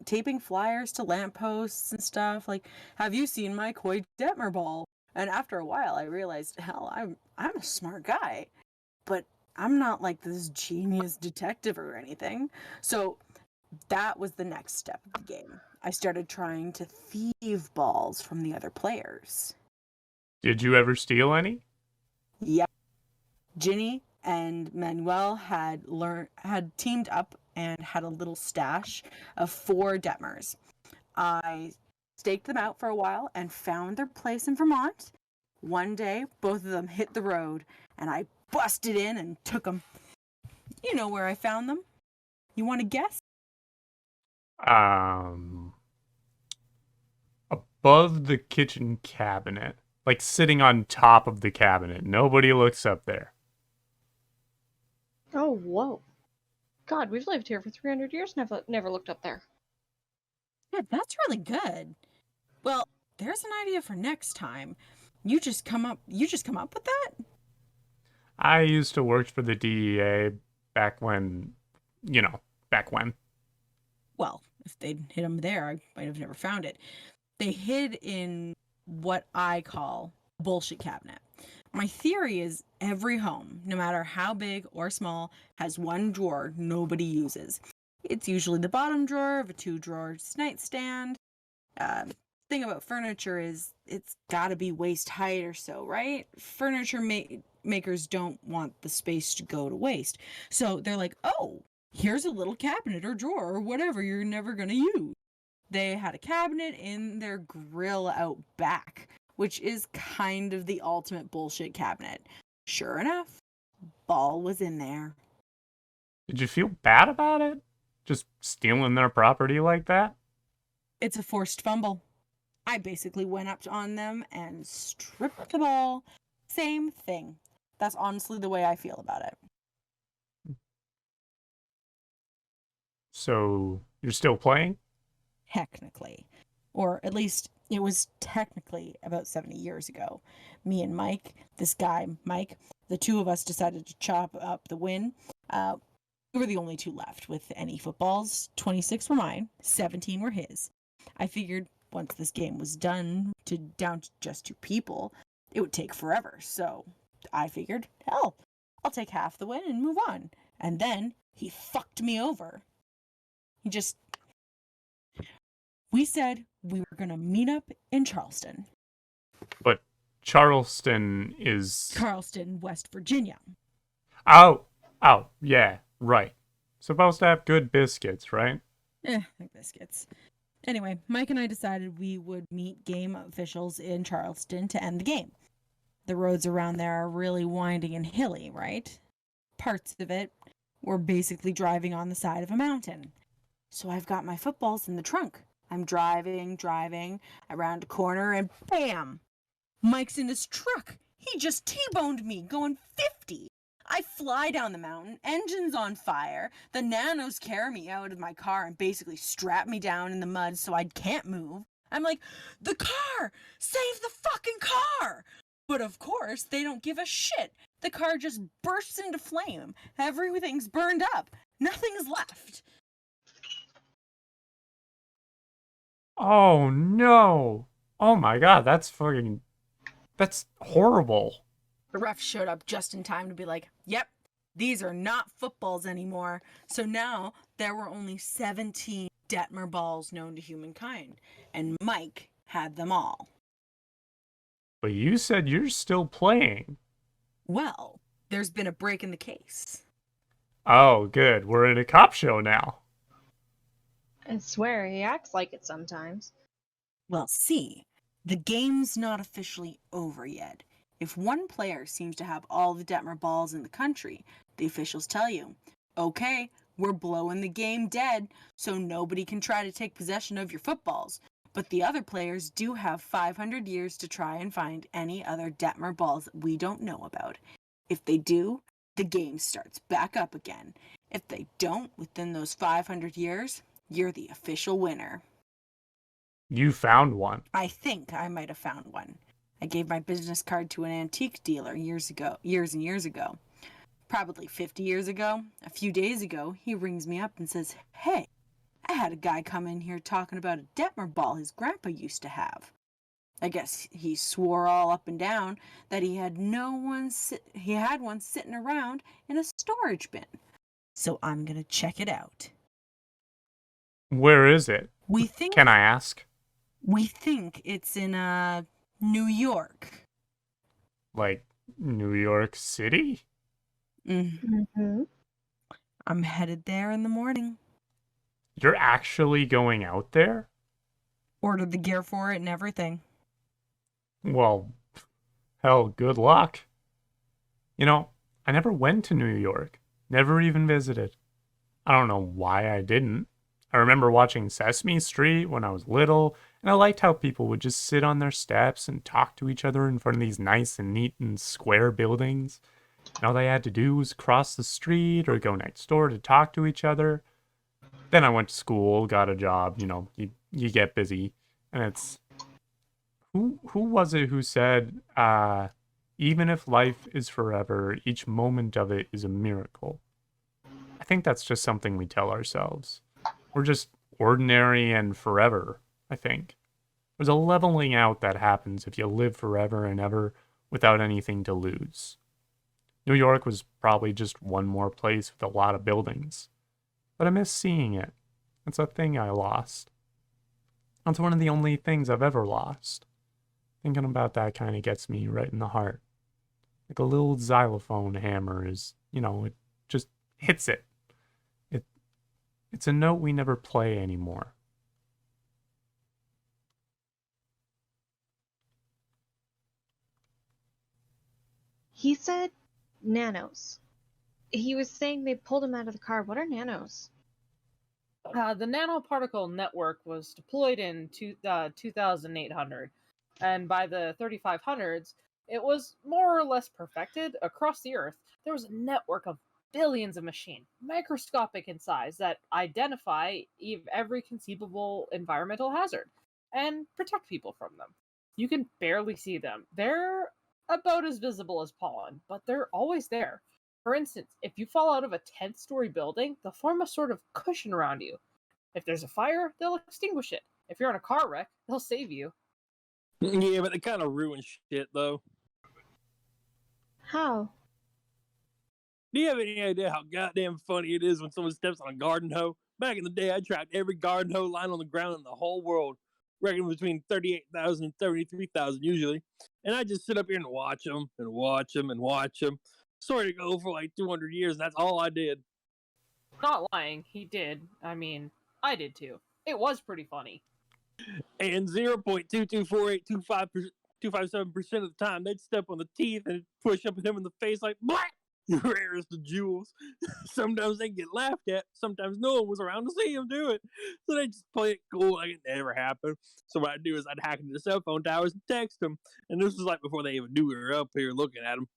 taping flyers to lampposts and stuff. Like, have you seen my koi Detmer ball? And after a while, I realized, hell, I'm a smart guy, but I'm not like this genius detective or anything. So that was the next step of the game. I started trying to thieve balls from the other players. Did you ever steal any? Yep. Ginny and Manuel had teamed up and had a little stash of 4 Detmers. I staked them out for a while and found their place in Vermont. One day, both of them hit the road, and I busted in and took them. You know where I found them? You want to guess? Above the kitchen cabinet. Like sitting on top of the cabinet. Nobody looks up there. Oh, whoa. God, we've lived here for 300 years and never looked up there. Yeah, that's really good. Well, there's an idea for next time. You just come up with that? I used to work for the DEA back when. Well, if they'd hid them there, I might have never found it. They hid in what I call a bullshit cabinet. My theory is every home, no matter how big or small, has one drawer nobody uses. It's usually the bottom drawer of a 2-drawer nightstand. Thing about furniture is it's gotta be waist height or so, right? Furniture makers don't want the space to go to waste. So they're like, oh, here's a little cabinet or drawer or whatever you're never gonna use. They had a cabinet in their grill out back, which is kind of the ultimate bullshit cabinet. Sure enough, ball was in there. Did you feel bad about it? Just stealing their property like that? It's a forced fumble. I basically went up on them and stripped the ball. Same thing. That's honestly the way I feel about it. So, you're still playing? Technically. Or at least it was technically about 70 years ago. Me and Mike, this guy, Mike, the two of us decided to chop up the win. We were the only 2 left with any footballs. 26 were mine, 17 were his. I figured once this game was down to just 2 people, it would take forever. So I figured, hell, I'll take half the win and move on. And then he fucked me over. We said we were going to meet up in Charleston. But Charleston is... Charleston, West Virginia. Oh, yeah, right. Supposed to have good biscuits, right? Like biscuits. Anyway, Mike and I decided we would meet game officials in Charleston to end the game. The roads around there are really winding and hilly, right? Parts of it were basically driving on the side of a mountain. So I've got my footballs in the trunk. I'm driving around a corner and bam! Mike's in his truck. He just T-boned me going 50. I fly down the mountain, engine's on fire. The nanos carry me out of my car and basically strap me down in the mud so I can't move. I'm like, the car! Save the fucking car! But of course, they don't give a shit. The car just bursts into flame. Everything's burned up. Nothing's left. Oh, no. Oh my god, that's horrible. The ref showed up just in time to be like, yep, these are not footballs anymore. So now there were only 17 Detmer balls known to humankind, and Mike had them all. But you said you're still playing. Well, there's been a break in the case. Oh, good. We're in a cop show now. I swear, he acts like it sometimes. Well, see, the game's not officially over yet. If one player seems to have all the Detmer balls in the country, the officials tell you, okay, we're blowing the game dead, so nobody can try to take possession of your footballs. But the other players do have 500 years to try and find any other Detmer balls that we don't know about. If they do, the game starts back up again. If they don't within those 500 years, you're the official winner. You found one. I think I might have found one. I gave my business card to an antique dealer years and years ago. Probably 50 years ago. A few days ago, he rings me up and says, "Hey, I had a guy come in here talking about a Detmer ball his grandpa used to have." I guess he swore all up and down that he had one sitting around in a storage bin. So I'm gonna check it out. Where is it? Can I ask? We think it's in New York. Like New York City? Mm-hmm. I'm headed there in the morning. You're actually going out there? Ordered the gear for it and everything. Well, hell, good luck. You know, I never went to New York. Never even visited. I don't know why I didn't. I remember watching Sesame Street when I was little, and I liked how people would just sit on their steps and talk to each other in front of these nice and neat and square buildings. And all they had to do was cross the street or go next door to talk to each other. Then I went to school, got a job, you get busy. And it's... Who was it who said, even if life is forever, each moment of it is a miracle? I think that's just something we tell ourselves. We're just ordinary and forever, I think. There's a leveling out that happens if you live forever and ever without anything to lose. New York was probably just one more place with a lot of buildings. But I miss seeing it. It's a thing I lost. That's one of the only things I've ever lost. Thinking about that kind of gets me right in the heart. Like a little xylophone hammer is, it just hits it. It's a note we never play anymore. He said nanos. He was saying they pulled him out of the car. What are nanos? The nanoparticle network was deployed in 2800, and by the 3500s, it was more or less perfected across the Earth. There was a network of billions of machines, microscopic in size, that identify every conceivable environmental hazard and protect people from them. You can barely see them. They're about as visible as pollen, but they're always there. For instance, if you fall out of a 10th-story building, they'll form a sort of cushion around you. If there's a fire, they'll extinguish it. If you're in a car wreck, they'll save you. Yeah, but they kind of ruin shit, though. How? Do you have any idea how goddamn funny it is when someone steps on a garden hoe? Back in the day, I tracked every garden hoe lying on the ground in the whole world, reckoning between 38,000 and 73,000 usually. And I just sit up here and watch them and watch them and watch them. Sorry to go for like 200 years, and that's all I did. Not lying, he did. I mean, I did too. It was pretty funny. And 0.224825% of the time, they'd step on the teeth and push up at him in the face like, black! You're rarest of jewels. Sometimes they get laughed at. Sometimes no one was around to see him do it. So they just play it cool like it never happened. So what I'd do is I'd hack into the cell phone towers and text them. And this was like before they even knew we were up here looking at them.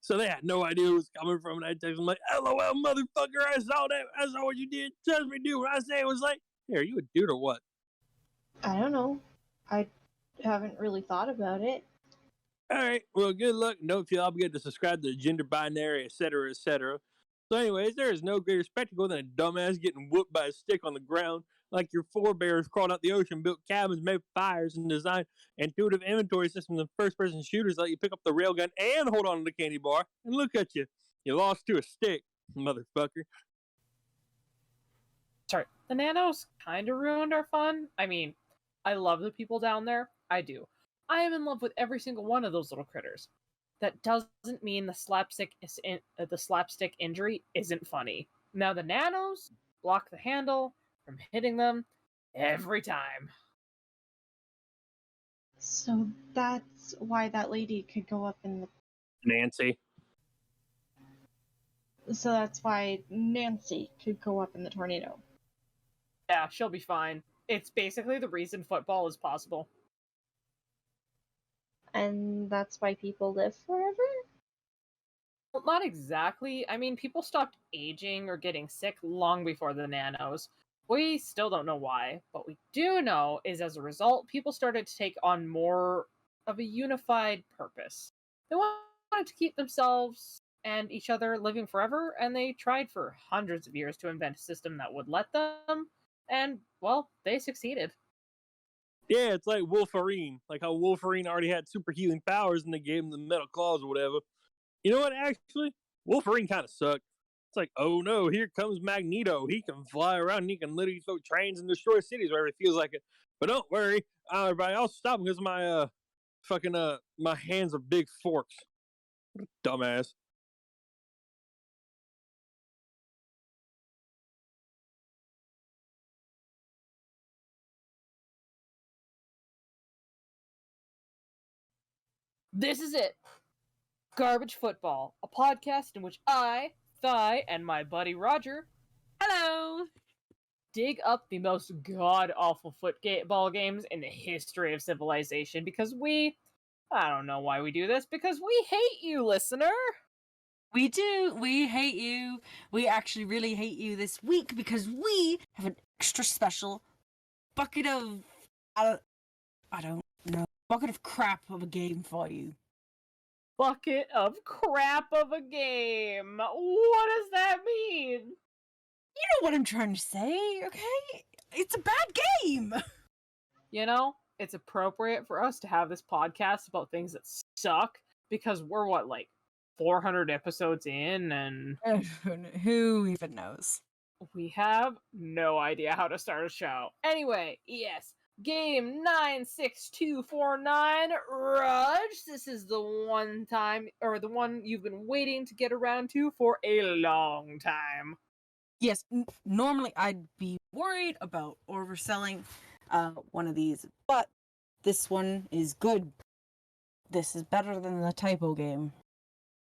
So they had no idea who was coming from. And I'd text them like, LOL, motherfucker, I saw that. I saw what you did. Trust me, dude. When I say it was like, hey, are you a dude or what? I don't know. I haven't really thought about it. All right. Well, good luck. Don't feel obligated to subscribe to the gender binary, etc., etc. So, anyways, there is no greater spectacle than a dumbass getting whooped by a stick on the ground, like your forebears crawled out the ocean, built cabins, made fires, and designed intuitive inventory systems and first-person shooters that let you pick up the railgun and hold on to the candy bar. And look at you. You lost to a stick, motherfucker. Sorry, the nanos kind of ruined our fun. I mean, I love the people down there. I do. I am in love with every single one of those little critters. That doesn't mean the slapstick injury isn't funny. Now the nanos block the handle from hitting them every time. So that's why that lady could go up in the... Nancy. So that's why Nancy could go up in the tornado. Yeah, she'll be fine. It's basically the reason football is possible. And that's why people live forever? not exactly. I mean, people stopped aging or getting sick long before the nanos. We still don't know why. What we do know is as a result, people started to take on more of a unified purpose. They wanted to keep themselves and each other living forever, and they tried for hundreds of years to invent a system that would let them, and, well, they succeeded. Yeah, it's like Wolverine. Like how Wolverine already had super healing powers and they gave him the metal claws or whatever. You know what, actually? Wolverine kind of sucked. It's like, oh no, here comes Magneto. He can fly around and he can literally throw trains and destroy cities wherever he feels like it. But don't worry, everybody else stop him because my my hands are big forks. Dumbass. This is it. Garbage Football, a podcast in which I, Thigh, and my buddy Roger, hello, dig up the most god-awful football games in the history of civilization because I don't know why we do this, because we hate you, listener! We do. We hate you. We actually really hate you this week because we have an extra special bucket of... I don't know. Bucket of crap of a game for you. Bucket of crap of a game! What does that mean? You know what I'm trying to say, okay? It's a bad game! You know, it's appropriate for us to have this podcast about things that suck because we're, 400 episodes in, and... Who even knows? We have no idea how to start a show. Anyway, yes, game 96249, Raj, this is the one you've been waiting to get around to for a long time. Yes, normally I'd be worried about overselling one of these, but this one is good. This is better than the typo game.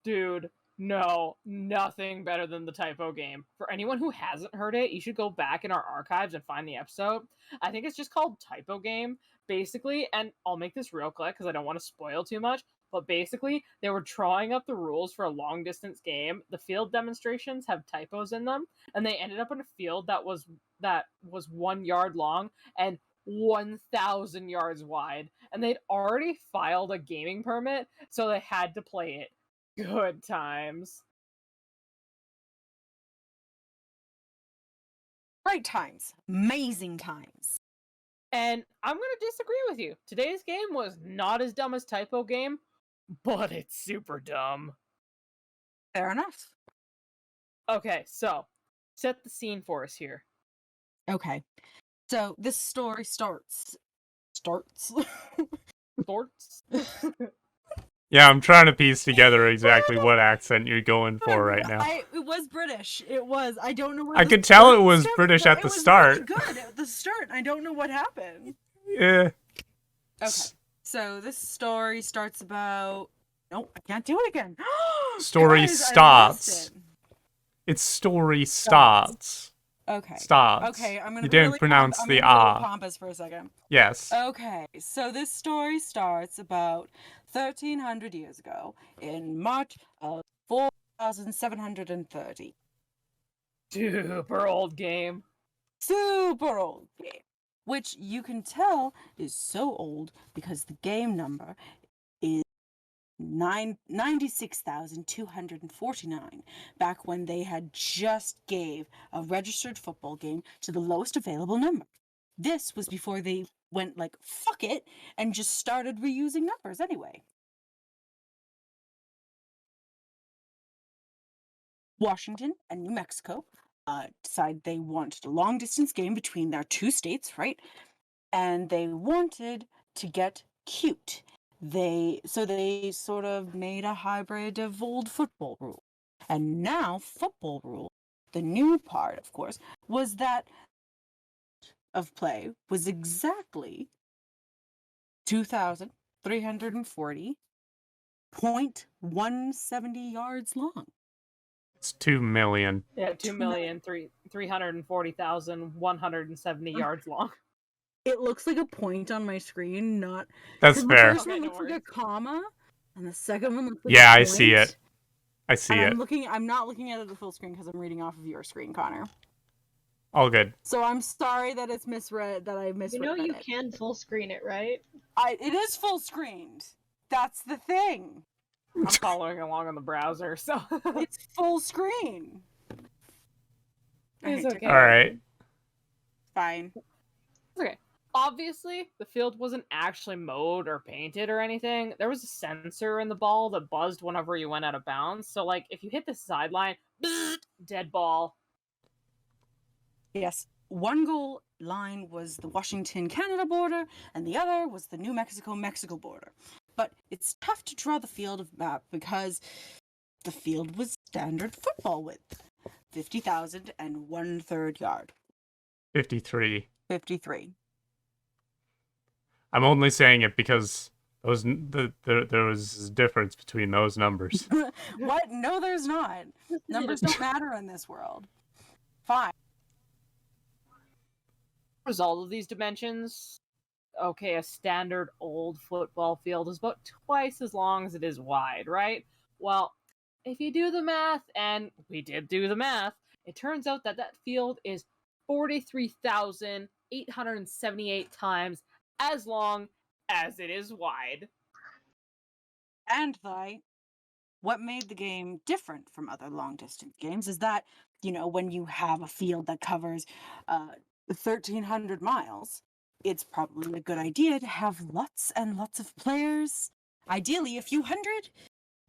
Dude, no, nothing better than the typo game. For anyone who hasn't heard it, you should go back in our archives and find the episode. I think it's just called Typo Game, basically, and I'll make this real quick because I don't want to spoil too much, but basically, they were drawing up the rules for a long-distance game. The field demonstrations have typos in them, and they ended up in a field that was 1 yard long and 1,000 yards wide, and they'd already filed a gaming permit, so they had to play it. Good times. Great times. Amazing times. And I'm going to disagree with you. Today's game was not as dumb as Typo Game, but it's super dumb. Fair enough. Okay, so, set the scene for us here. Okay. So, this story starts. Starts? Yeah, I'm trying to piece together exactly what accent you're going for right now. It was British. It was. I don't know where I could tell it was British at the start. It was really good at the start. I don't know what happened. Yeah. Okay. So this story starts about... No, I can't do it again. Story stops. Its story starts. Okay. Starts. Okay, I'm gonna You didn't pronounce the really pompous for a second. Yes. Okay, so this story starts about 1,300 years ago in March of 4,730. Super old game. Super old game. Which you can tell is so old because the game number is 96,249, back when they had just gave a registered football game to the lowest available number. This was before they went like, fuck it, and just started reusing numbers anyway. Washington and New Mexico decided they wanted a long-distance game between their two states, right? And they wanted to get cute. They sort of made a hybrid of old football rule. And now football rule, the new part, of course, was that of play was exactly 2,340.170 yards long. It's 2 million. Yeah, 2,340,170 yards long. It looks like a point on my screen, not... That's fair. The first one looks like a comma, and the second one looks like yeah, a point. I see it. I see it. I'm not looking at it the full screen because I'm reading off of your screen, Connor. All good. So I'm sorry that it's misread. That I misread. You can full screen it, right? It is full screened. That's the thing. I'm following along on the browser, so It's full screen. it's okay. All right. Fine. Okay. Obviously, the field wasn't actually mowed or painted or anything. There was a sensor in the ball that buzzed whenever you went out of bounds. So, like, if you hit the sideline, dead ball. Yes. One goal line was the Washington-Canada border, and the other was the New Mexico-Mexico border. But it's tough to draw the field of map because the field was standard football width. 50,000 and 1/3 yard. 53. 53. I'm only saying it because there was a difference between those numbers. What? No, there's not. Numbers don't matter in this world. Fine. Result of these dimensions, okay, a standard old football field is about twice as long as it is wide, right? Well, if you do the math, and we did do the math, it turns out that that field is 43,878 times as long as it is wide. And what made the game different from other long distance games is that, when you have a field that covers 1,300 miles, it's probably a good idea to have lots and lots of players. Ideally, a few hundred.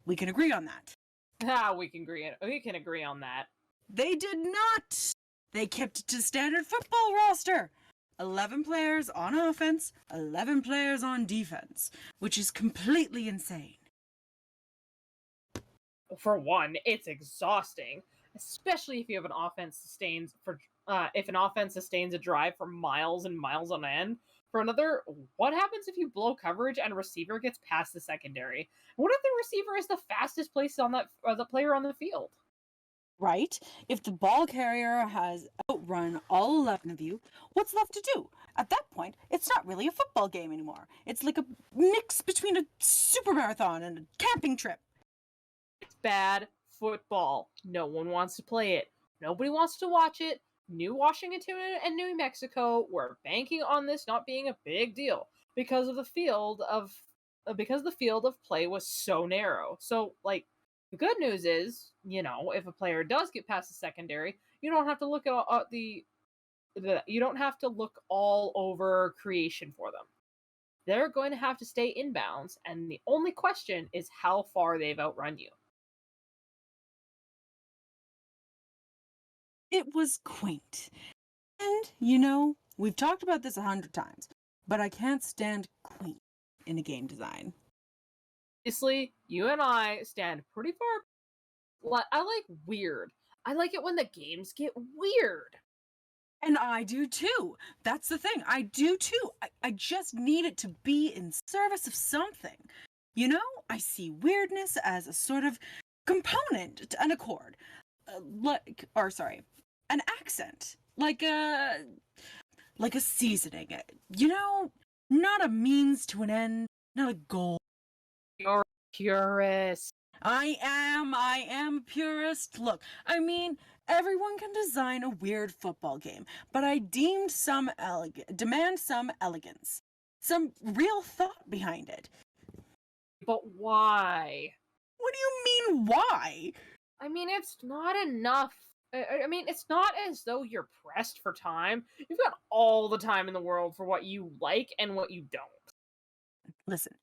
We can agree on that. We can agree on that. They did not. They kept it to standard football roster. 11 players on offense, 11 players on defense, which is completely insane. For one, it's exhausting, especially if you have an offense if an offense sustains a drive for miles and miles on end. For another, what happens if you blow coverage and a receiver gets past the secondary? What if the receiver is the fastest place on the player on the field? Right? If the ball carrier has outrun all 11 of you, what's left to do? At that point, it's not really a football game anymore. It's like a mix between a super marathon and a camping trip. It's bad football. No one wants to play it. Nobody wants to watch it. New Washington and New Mexico were banking on this not being a big deal because the field of play was so narrow. So, like, the good news is, if a player does get past the secondary, you don't have to look at you don't have to look all over creation for them. They're going to have to stay inbounds, and the only question is how far they've outrun you. It was quaint. And, we've talked about this 100 times, but I can't stand quaint in a game design. Obviously, you and I stand pretty far. I like weird. I like it when the games get weird. And I do too. That's the thing. I do too. I just need it to be in service of something. I see weirdness as a sort of component, an accord. An accent. Like a seasoning. Not a means to an end, not a goal. You're a purist. I am purist. Look, everyone can design a weird football game, but I demand some elegance, some real thought behind it. But why? What do you mean, why? It's not enough. It's not as though you're pressed for time. You've got all the time in the world for what you like and what you don't. Listen,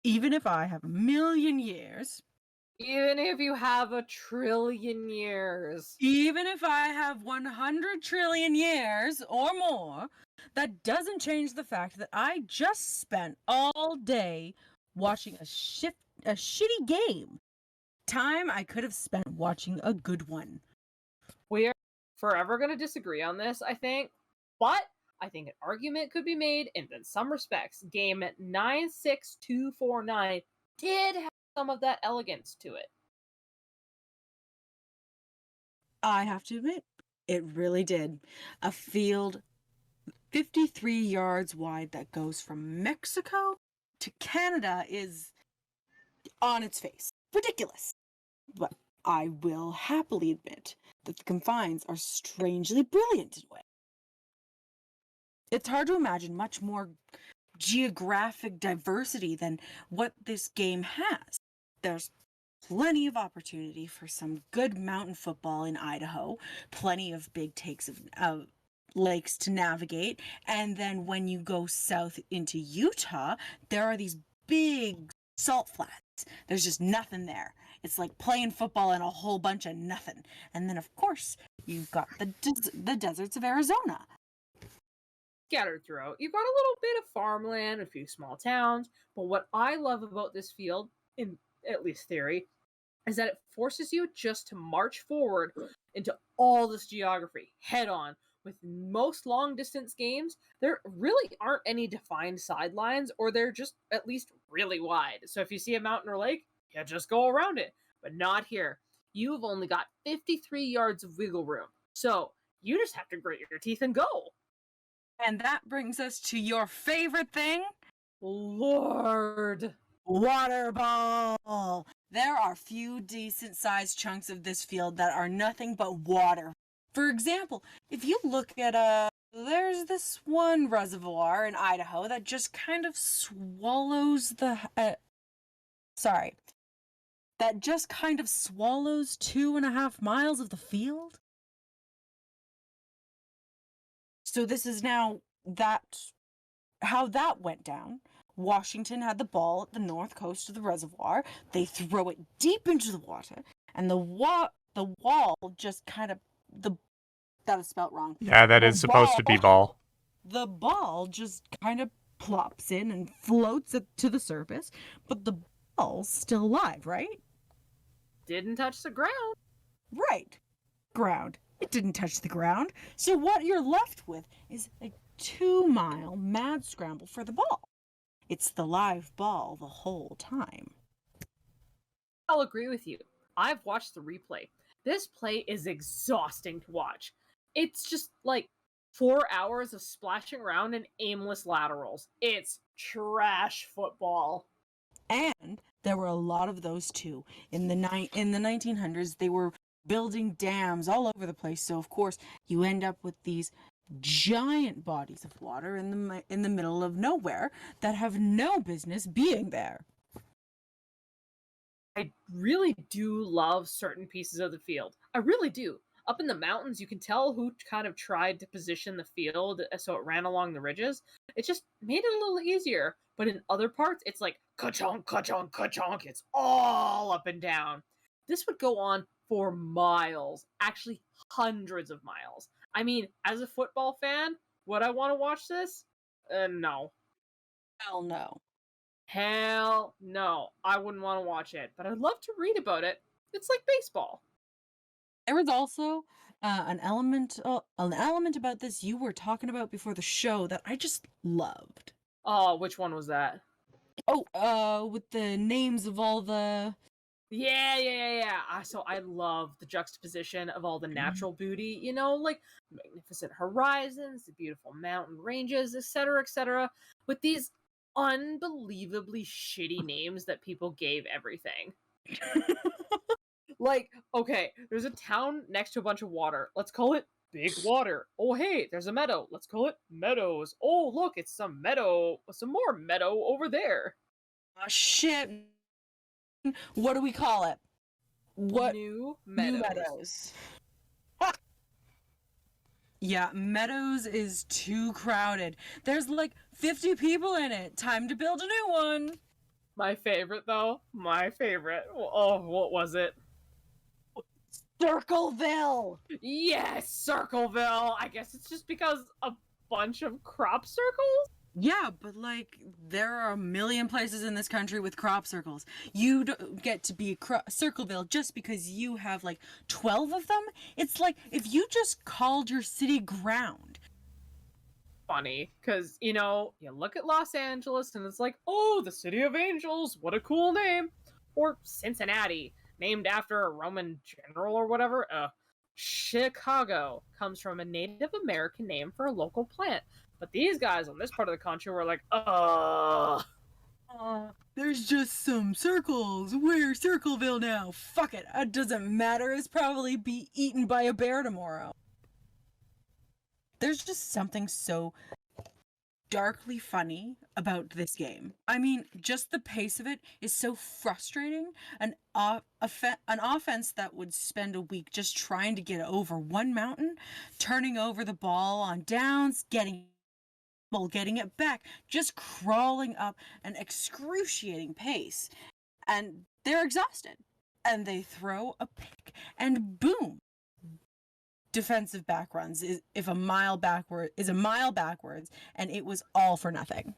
even if I have 1,000,000 years... Even if you have 1,000,000,000,000 years. Even if I have 100 trillion years or more, that doesn't change the fact that I just spent all day watching a shitty game. Time I could have spent watching a good one. We are forever going to disagree on this, I think. But I think an argument could be made in some respects. Game 96249 did have some of that elegance to it. I have to admit, it really did. A field 53 yards wide that goes from Mexico to Canada is on its face ridiculous. But I will happily admit that the confines are strangely brilliant in a way. It's hard to imagine much more geographic diversity than what this game has. There's plenty of opportunity for some good mountain football in Idaho, plenty of big takes of lakes to navigate, and then when you go south into Utah, there are these big salt flats. There's just nothing there. It's like playing football in a whole bunch of nothing. And then, of course, you've got the deserts of Arizona. Scattered throughout. You've got a little bit of farmland, a few small towns, but what I love about this field, in at least theory, is that it forces you just to march forward into all this geography head on. With most long distance games, there really aren't any defined sidelines, or they're just at least really wide. So if you see a mountain or lake, you just go around it. But not here. You've only got 53 yards of wiggle room. So you just have to grit your teeth and go. And that brings us to your favorite thing? Lord. Water ball. There are few decent sized chunks of this field that are nothing but water. For example, if you look at there's this one reservoir in Idaho that just kind of swallows that just kind of swallows 2.5 miles of the field. So this is now how that went down. Washington had the ball at the north coast of the reservoir. They throw it deep into the water, and the wall just kind of that is spelt wrong. Yeah, that is supposed to be ball. The ball just kind of plops in and floats to the surface, but the ball's still alive, right? Didn't touch the ground. Right. Ground. It didn't touch the ground. So what you're left with is a 2-mile mad scramble for the ball. It's the live ball the whole time. I'll agree with you. I've watched the replay. This play is exhausting to watch. It's just like 4 hours of splashing around in aimless laterals. It's trash football. And there were a lot of those too. In the 1900s, they were building dams all over the place. So of course, you end up with these giant bodies of water in the middle of nowhere that have no business being there. I really do love certain pieces of the field. I really do. Up in the mountains, you can tell who kind of tried to position the field so it ran along the ridges. It just made it a little easier. But in other parts, it's like ka-chonk, ka-chonk, ka-chonk. It's all up and down. This would go on for miles, actually hundreds of miles. I mean, as a football fan, would I want to watch this? No. Hell no. Hell no. I wouldn't want to watch it, but I'd love to read about it. It's like baseball. There was also an element about this you were talking about before the show that I just loved. Oh, which one was that? Oh, with the names of all the... Yeah. So I love the juxtaposition of all the natural beauty, you know, like magnificent horizons, the beautiful mountain ranges, etc., with these unbelievably shitty names that people gave everything. Like, okay, there's a town next to a bunch of water. Let's call it Big Water. Oh, hey, there's a meadow. Let's call it Meadows. Oh, look, it's some more meadow over there. Oh, shit. What do we call it? New Meadows. Yeah, Meadows is too crowded. There's like 50 people in it. Time to build a new one. My favorite, though. Oh, what was it? Circleville! Yes, Circleville! I guess it's just because a bunch of crop circles? Yeah, but like, there are a million places in this country with crop circles. You don't get to be Circleville just because you have like 12 of them. It's like if you just called your city ground. Funny, because, you know, you look at Los Angeles and it's like, oh, the City of Angels, what a cool name. Or Cincinnati, named after a Roman general or whatever. Chicago comes from a Native American name for a local plant. But these guys on this part of the country were like, Oh There's just some circles. We're Circleville now. Fuck it. It doesn't matter. It's probably be eaten by a bear tomorrow. There's just something so darkly funny about this game. I mean, just the pace of it is so frustrating. An offense that would spend a week just trying to get over one mountain, turning over the ball on downs, getting it back, just crawling up an excruciating pace. And they're exhausted. And they throw a pick, and boom! Defensive back runs is a mile backwards, and it was all for nothing.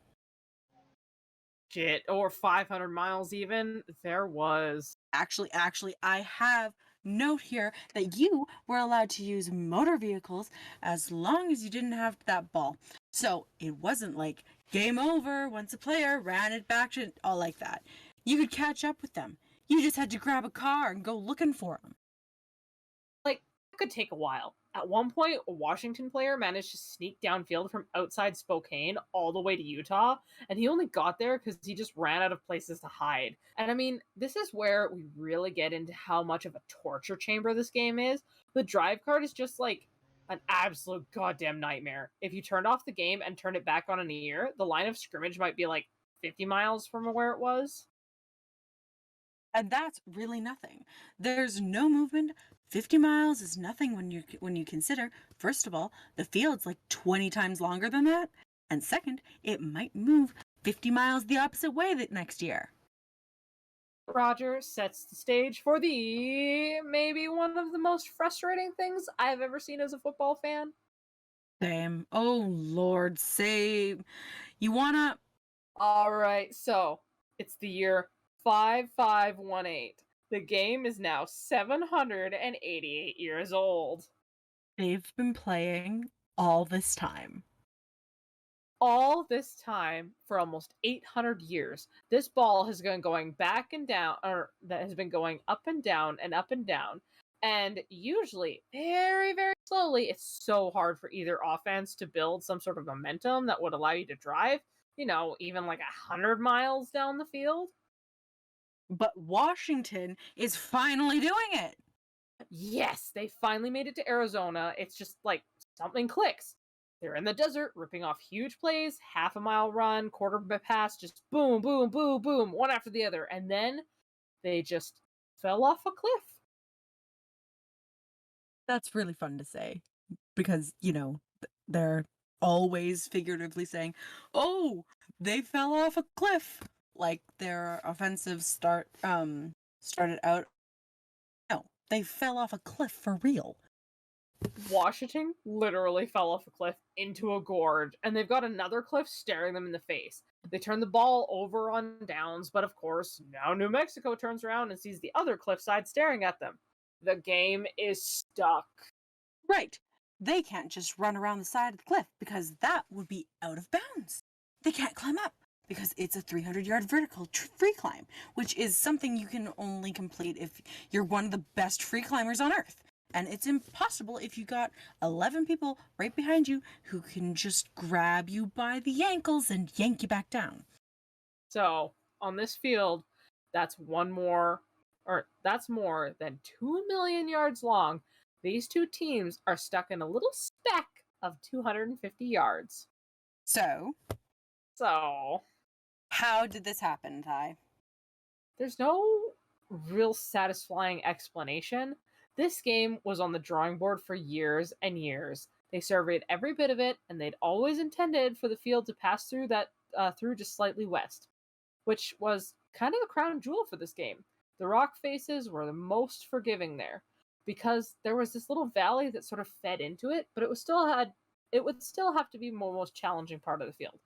Shit, or 500 miles even. There was. Actually, I have note here that you were allowed to use motor vehicles as long as you didn't have that ball. So it wasn't like game over once a player ran it back to all like that. You could catch up with them. You just had to grab a car and go looking for them. Like, it could take a while. At one point, a Washington player managed to sneak downfield from outside Spokane all the way to Utah, and he only got there because he just ran out of places to hide. And I mean, this is where we really get into how much of a torture chamber this game is. The drive card is just like an absolute goddamn nightmare. If you turned off the game and turned it back on in a year, the line of scrimmage might be like 50 miles from where it was. And that's really nothing. There's no movement. 50 miles is nothing when you consider, first of all, the field's like 20 times longer than that, and second, it might move 50 miles the opposite way that next year. Roger sets the stage for maybe one of the most frustrating things I've ever seen as a football fan. Same. Oh, Lord, same. You wanna... Alright, so, it's the year 5518. The game is now 788 years old. They've been playing all this time. All this time for almost 800 years. This ball has been going back and down, or that has been going up and down and up and down. And usually, very, very slowly, it's so hard for either offense to build some sort of momentum that would allow you to drive, even like 100 miles down the field. But Washington is finally doing it. Yes, they finally made it to Arizona. It's just like something clicks. They're in the desert, ripping off huge plays, half a mile run, quarter pass, just boom, boom, boom, boom, one after the other. And then they just fell off a cliff. That's really fun to say because, they're always figuratively saying, oh, they fell off a cliff. Like their offensive started out. No, they fell off a cliff for real. Washington literally fell off a cliff into a gorge, and they've got another cliff staring them in the face. They turn the ball over on downs, but of course, now New Mexico turns around and sees the other cliffside staring at them. The game is stuck. Right. They can't just run around the side of the cliff because that would be out of bounds. They can't climb up because it's a 300-yard vertical free climb, which is something you can only complete if you're one of the best free climbers on Earth. And it's impossible if you got 11 people right behind you who can just grab you by the ankles and yank you back down. So, on this field, that's more than 2 million yards long. These two teams are stuck in a little speck of 250 yards. So, how did this happen, Ty? There's no real satisfying explanation. This game was on the drawing board for years and years. They surveyed every bit of it, and they'd always intended for the field to pass through just slightly west, which was kind of the crown jewel for this game. The rock faces were the most forgiving there, because there was this little valley that sort of fed into it, but it would still have to be the most challenging part of the field.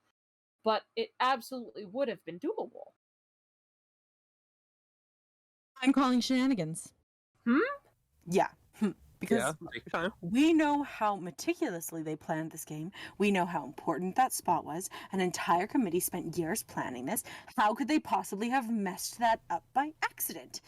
But it absolutely would have been doable. I'm calling shenanigans. Yeah. Because we know how meticulously they planned this game. We know how important that spot was. An entire committee spent years planning this. How could they possibly have messed that up by accident?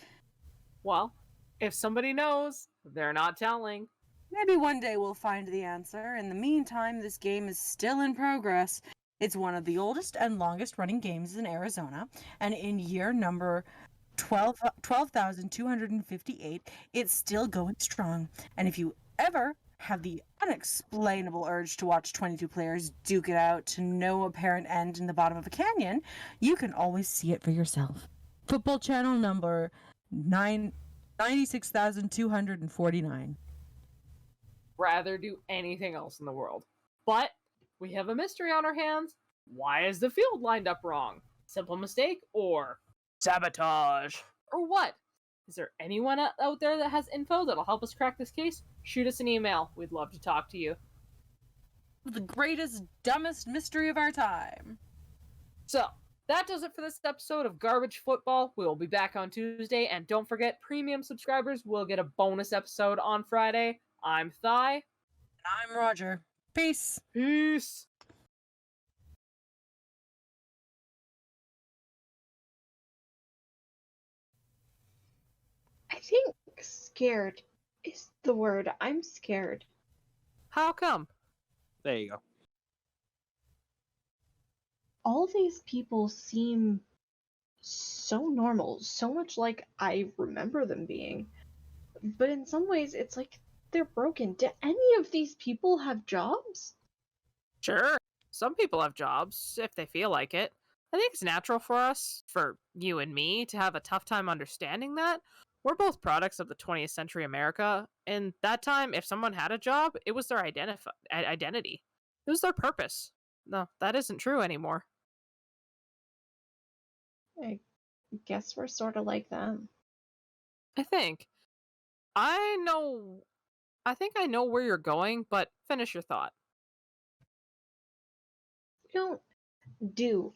Well, if somebody knows, they're not telling. Maybe one day we'll find the answer. In the meantime, this game is still in progress. It's one of the oldest and longest running games in Arizona, and in year number 12,258, it's still going strong. And if you ever have the unexplainable urge to watch 22 players duke it out to no apparent end in the bottom of a canyon, you can always see it for yourself. Football channel number 96,249. Rather do anything else in the world. But we have a mystery on our hands. Why is the field lined up wrong? Simple mistake or sabotage? Or what? Is there anyone out there that has info that'll help us crack this case? Shoot us an email. We'd love to talk to you. The greatest, dumbest mystery of our time. So, that does it for this episode of Garbage Football. We'll be back on Tuesday, and don't forget, premium subscribers will get a bonus episode on Friday. I'm Thigh. And I'm Roger. Peace. Peace. I think scared is the word. I'm scared. How come? There you go. All these people seem so normal, so much like I remember them being. But in some ways, it's like they're broken. Do any of these people have jobs? Sure. Some people have jobs, if they feel like it. I think it's natural for us, for you and me, to have a tough time understanding that. We're both products of the 20th century America, and that time, if someone had a job, it was their identity. It was their purpose. No, that isn't true anymore. I guess we're sort of like them. I think. I think I know where you're going, but finish your thought. We don't do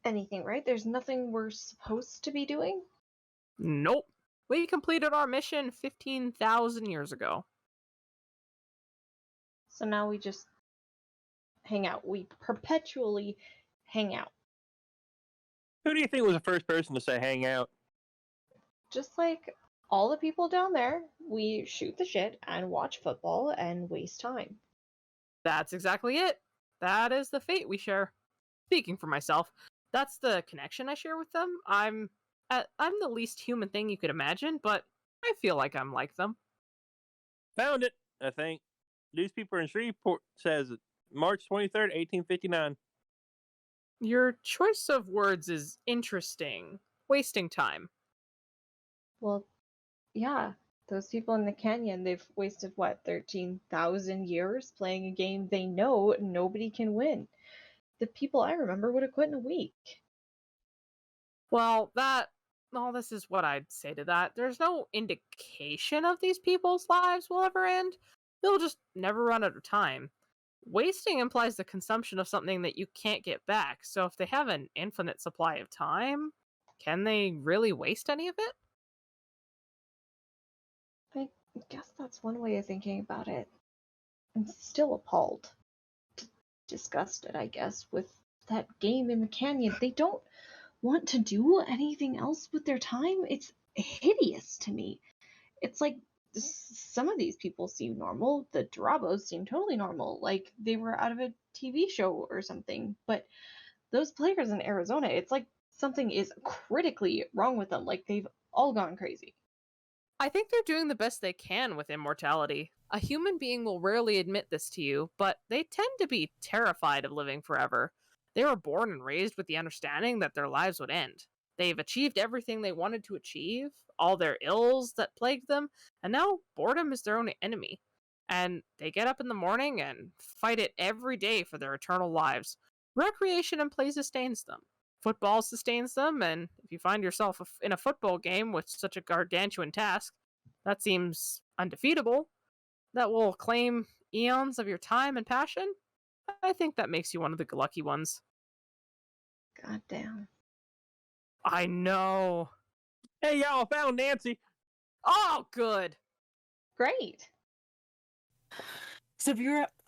anything, right? There's nothing we're supposed to be doing? Nope. We completed our mission 15,000 years ago. So now we just hang out. We perpetually hang out. Who do you think was the first person to say hang out? Just like all the people down there, we shoot the shit and watch football and waste time. That's exactly it. That is the fate we share. Speaking for myself, that's the connection I share with them. I'm the least human thing you could imagine, but I feel like I'm like them. Found it, I think. Newspaper in Shreveport says it. March 23rd, 1859. Your choice of words is interesting. Wasting time. Well, yeah, those people in the canyon, they've wasted, 13,000 years playing a game they know nobody can win. The people I remember would have quit in a week. Well, this is what I'd say to that. There's no indication of these people's lives will ever end. They'll just never run out of time. Wasting implies the consumption of something that you can't get back, so if they have an infinite supply of time, can they really waste any of it? I guess that's one way of thinking about it. I'm still appalled. Disgusted, I guess, with that game in the canyon. They don't want to do anything else with their time. It's hideous to me. It's like some of these people seem normal. The Durabos seem totally normal, like they were out of a TV show or something. But those players in Arizona, it's like something is critically wrong with them. Like they've all gone crazy. I think they're doing the best they can with immortality. A human being will rarely admit this to you, but they tend to be terrified of living forever. They were born and raised with the understanding that their lives would end. They've achieved everything they wanted to achieve, all their ills that plagued them, and now boredom is their own enemy. And they get up in the morning and fight it every day for their eternal lives. Recreation and play sustains them. Football sustains them, and if you find yourself in a football game with such a gargantuan task, that seems undefeatable, that will claim eons of your time and passion, I think that makes you one of the lucky ones. Goddamn. I know. Hey, y'all, I found Nancy. Oh, good. Great. So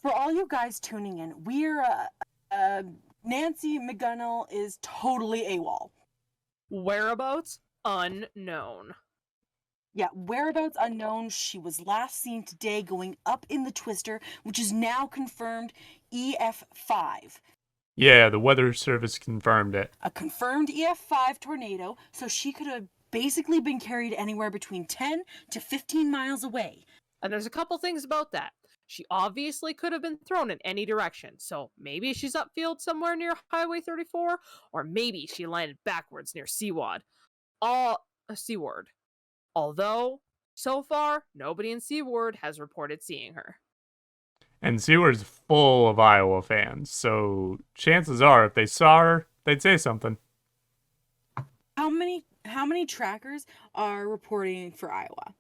for all you guys tuning in, we're Nancy McGunnell is totally AWOL. Whereabouts? Unknown. Yeah, whereabouts unknown. She was last seen today going up in the Twister, which is now confirmed EF5. Yeah, the Weather Service confirmed it. A confirmed EF5 tornado, so she could have basically been carried anywhere between 10 to 15 miles away. And there's a couple things about that. She obviously could have been thrown in any direction, so maybe she's upfield somewhere near Highway 34, or maybe she landed backwards near Seaward. Seaward. Although, so far, nobody in Seaward has reported seeing her. And Seward's full of Iowa fans, so chances are if they saw her, they'd say something. How many trackers are reporting for Iowa?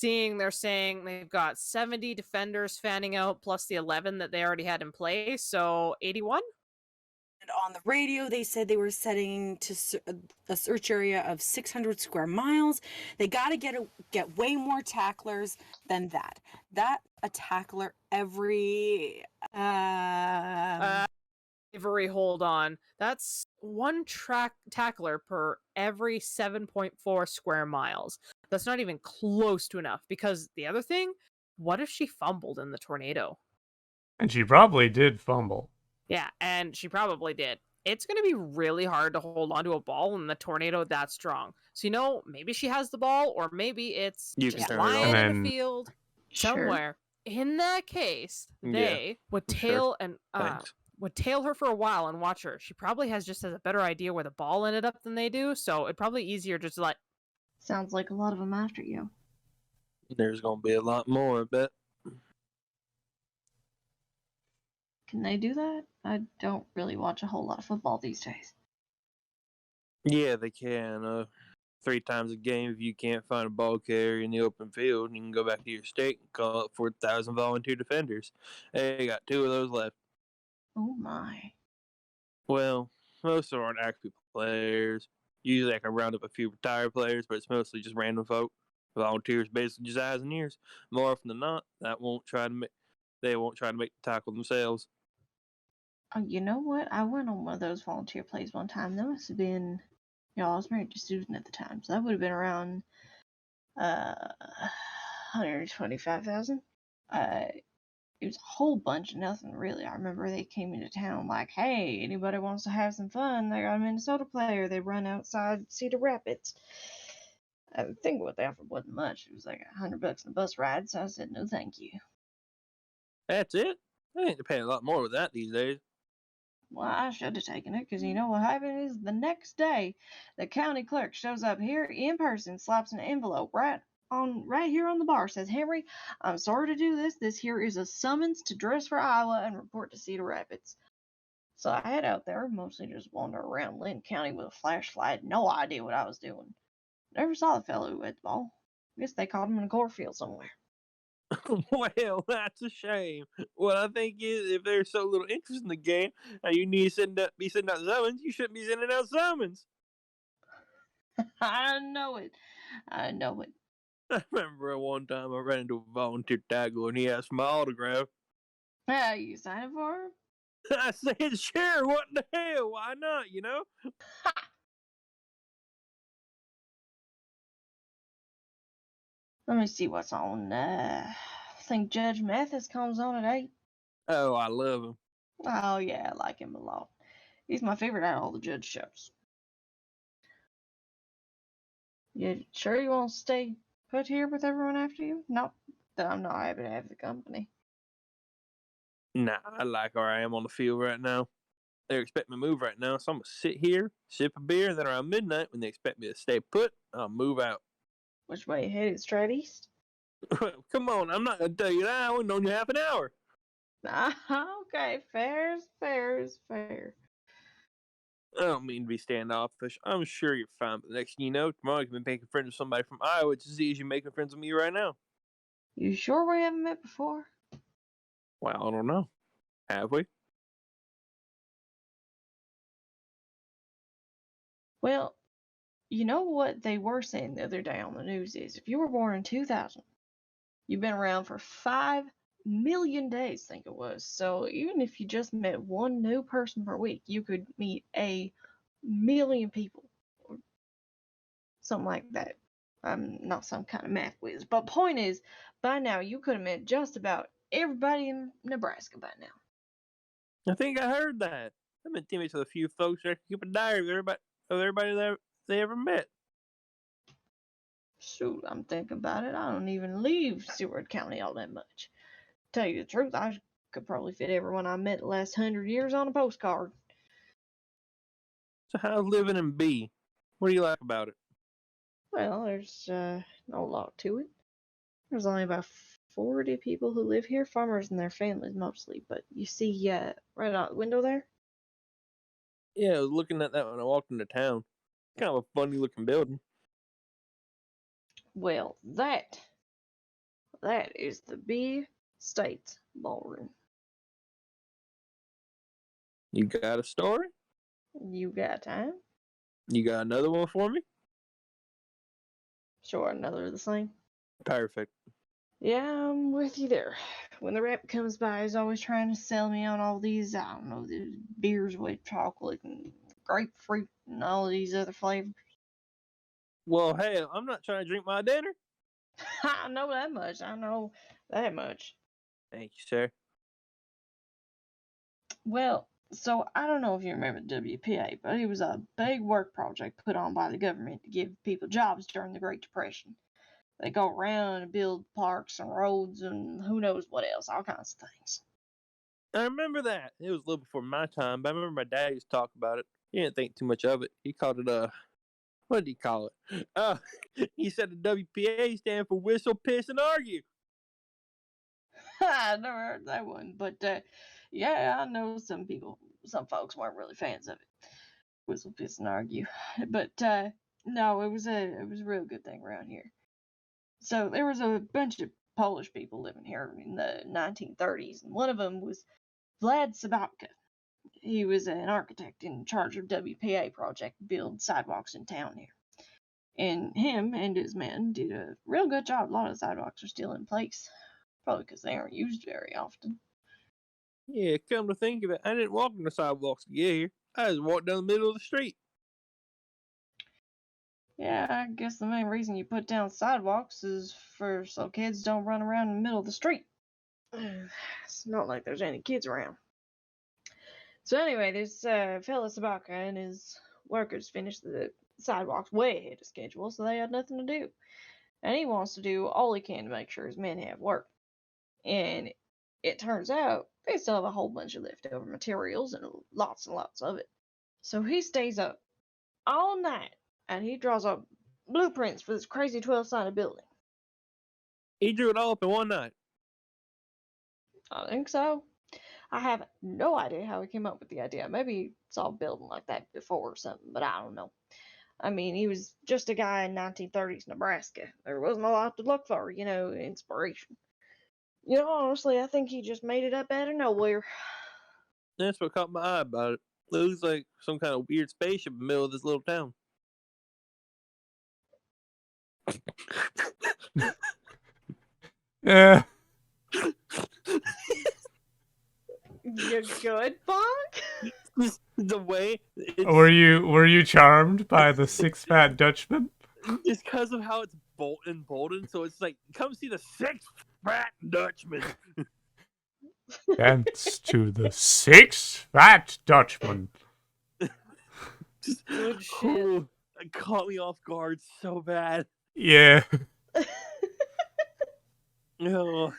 They're saying they've got 70 defenders fanning out plus the 11 that they already had in place, so 81? And on the radio, they said they were setting to a search area of 600 square miles. They got to get way more tacklers than that. A tackler every... Avery, hold on. That's one tackler per every 7.4 square miles. That's not even close to enough, because the other thing, what if she fumbled in the tornado? And she probably did fumble. Yeah, and she probably did. It's going to be really hard to hold onto a ball in the tornado that strong. So, maybe she has the ball, or maybe it's just lying in the field somewhere. In that case, they would tail her for a while and watch her. She probably has a better idea where the ball ended up than they do, so it'd probably easier just to Sounds like a lot of them after you. There's gonna be a lot more, I bet. Can they do that? I don't really watch a whole lot of football these days. Yeah, they can. 3 times a game, if you can't find a ball carrier in the open field, you can go back to your state and call up 4,000 volunteer defenders. They got 2 of those left. Oh my. Well, most of them aren't actually players. Usually I can round up a few retired players, but it's mostly just random folk. Volunteers basically just eyes and ears. More often than not, they won't try to make the tackle themselves. Oh, you know what? I went on one of those volunteer plays one time. That must have been, I was married to Susan at the time, so that would have been around 125,000. It was a whole bunch of nothing, really. I remember they came into town like, hey, anybody wants to have some fun? They got a Minnesota player. They run outside Cedar Rapids. I think what they offered wasn't much. It was like $100 in a bus ride, so I said, no, thank you. That's it? I think they're paying a lot more with that these days. Well, I should have taken it, because you know what happened is the next day, the county clerk shows up here in person, slaps an envelope right here on the bar, says, Henry, I'm sorry to do this. This here is a summons to dress for Iowa and report to Cedar Rapids. So I head out there, mostly just wander around Lynn County with a flashlight, no idea what I was doing. Never saw the fellow who had the ball. Guess they caught him in a cornfield somewhere. Well, that's a shame. What I think is, if there's so little interest in the game, and you need to be sending out summons, you shouldn't be sending out summons. I know it. I remember one time I ran into a volunteer tackler and he asked for my autograph. You signed for him? I said, sure, what the hell? Why not, Let me see what's on. I think Judge Mathis comes on at 8. Oh, I love him. Oh, yeah, I like him a lot. He's my favorite out of all the Judge shows. You sure you want to stay put here with everyone after you? Not that I'm not happy to have the company. Nah, I like where I am on the field right now. They're expecting me to move right now, so I'm going to sit here, sip a beer, and then around midnight, when they expect me to stay put, I'll move out. Which way? Headed straight east? Come on, I'm not going to tell you that. I only known you half an hour. Okay, fair is fair. I don't mean to be standoffish. I'm sure you're fine, but the next thing you know, tomorrow you can be making friends with somebody from Iowa just as easy as you're making friends with me right now. You sure we haven't met before? Well, I don't know. Have we? Well, you know what they were saying the other day on the news is, if you were born in 2000, you've been around for 5 million days, I think it was. So even if you just met one new person per week, you could meet 1 million people. Or something like that. I'm not some kind of math whiz. But point is, by now you could have met just about everybody in Nebraska by now. I think I heard that. I've been teammates with a few folks that keep a diary of everybody that they ever met. Shoot, I'm thinking about it. I don't even leave Seward County all that much. Tell you the truth, I could probably fit everyone I met the last 100 years on a postcard. So how's living in B? What do you like about it? Well, there's no lot to it. There's only about 40 people who live here, farmers and their families mostly. But you see, right out the window there? Yeah, I was looking at that when I walked into town. Kind of a funny looking building. Well, that is the B States Ballroom. You got a story? You got time? You got another one for me? Sure, another of the same. Perfect. Yeah, I'm with you there. When the rep comes by, he's always trying to sell me on all these, I don't know, the beers with chocolate and grapefruit and all these other flavors. Well, hey, I'm not trying to drink my dinner. I know that much. I know that much. Thank you, sir. Well, so I don't know if you remember the WPA, but it was a big work project put on by the government to give people jobs during the Great Depression. They go around and build parks and roads and who knows what else, all kinds of things. I remember that. It was a little before my time, but I remember my dad used to talk about it. He didn't think too much of it. He called it, what did he call it? He said the WPA stand for Whistle, Piss, and Argue. I never heard that one, but yeah, I know some folks weren't really fans of it. Whistle, piss, and argue, but no, it was a real good thing around here. So there was a bunch of Polish people living here in the 1930s, and one of them was Vlad Sabatka. He was an architect in charge of WPA project to build sidewalks in town here. And him and his men did a real good job. A lot of the sidewalks are still in place, probably because they aren't used very often. Yeah, come to think of it, I didn't walk on the sidewalks to get here. I just walked down the middle of the street. Yeah, I guess the main reason you put down sidewalks is so kids don't run around in the middle of the street. It's not like there's any kids around. So anyway, this fella Sabaka and his workers finished the sidewalks way ahead of schedule, so they had nothing to do. And he wants to do all he can to make sure his men have work. And it turns out they still have a whole bunch of leftover materials and lots of it. So he stays up all night and he draws up blueprints for this crazy 12-sided building. He drew it all up in one night. I think so. I have no idea how he came up with the idea. Maybe he saw a building like that before or something, but I don't know. I mean, he was just a guy in 1930s Nebraska. There wasn't a lot to look for, inspiration. Honestly, I think he just made it up out of nowhere. That's what caught my eye about it. It looks like some kind of weird spaceship in the middle of this little town. Yeah. You good, Bonk? The way Were you charmed by the Six Fat Dutchman? It's because of how it's emboldened, so it's like, come see the Six Fat Dutchman. Dance to the Six Fat Dutchman. Good shit. Ooh, it caught me off guard so bad. Yeah. No.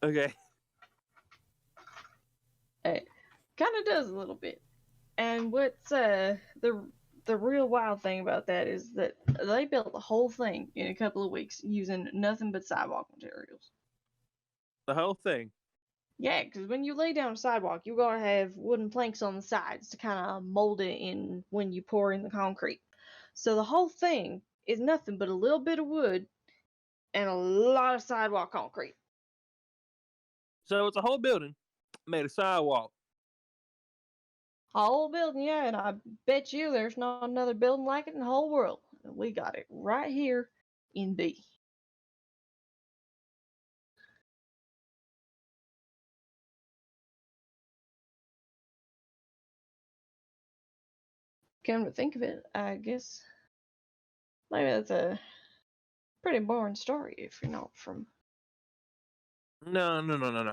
Okay. It kind of does a little bit. And what's the real wild thing about that is that they built the whole thing in a couple of weeks using nothing but sidewalk materials. The whole thing? Yeah, because when you lay down a sidewalk, you're going to have wooden planks on the sides to kind of mold it in when you pour in the concrete. So the whole thing is nothing but a little bit of wood and a lot of sidewalk concrete. So it's a whole building made of sidewalk. Whole building, yeah, and I bet you there's not another building like it in the whole world. And we got it right here in B. Come to think of it, I guess maybe that's a pretty boring story if you're not from. No.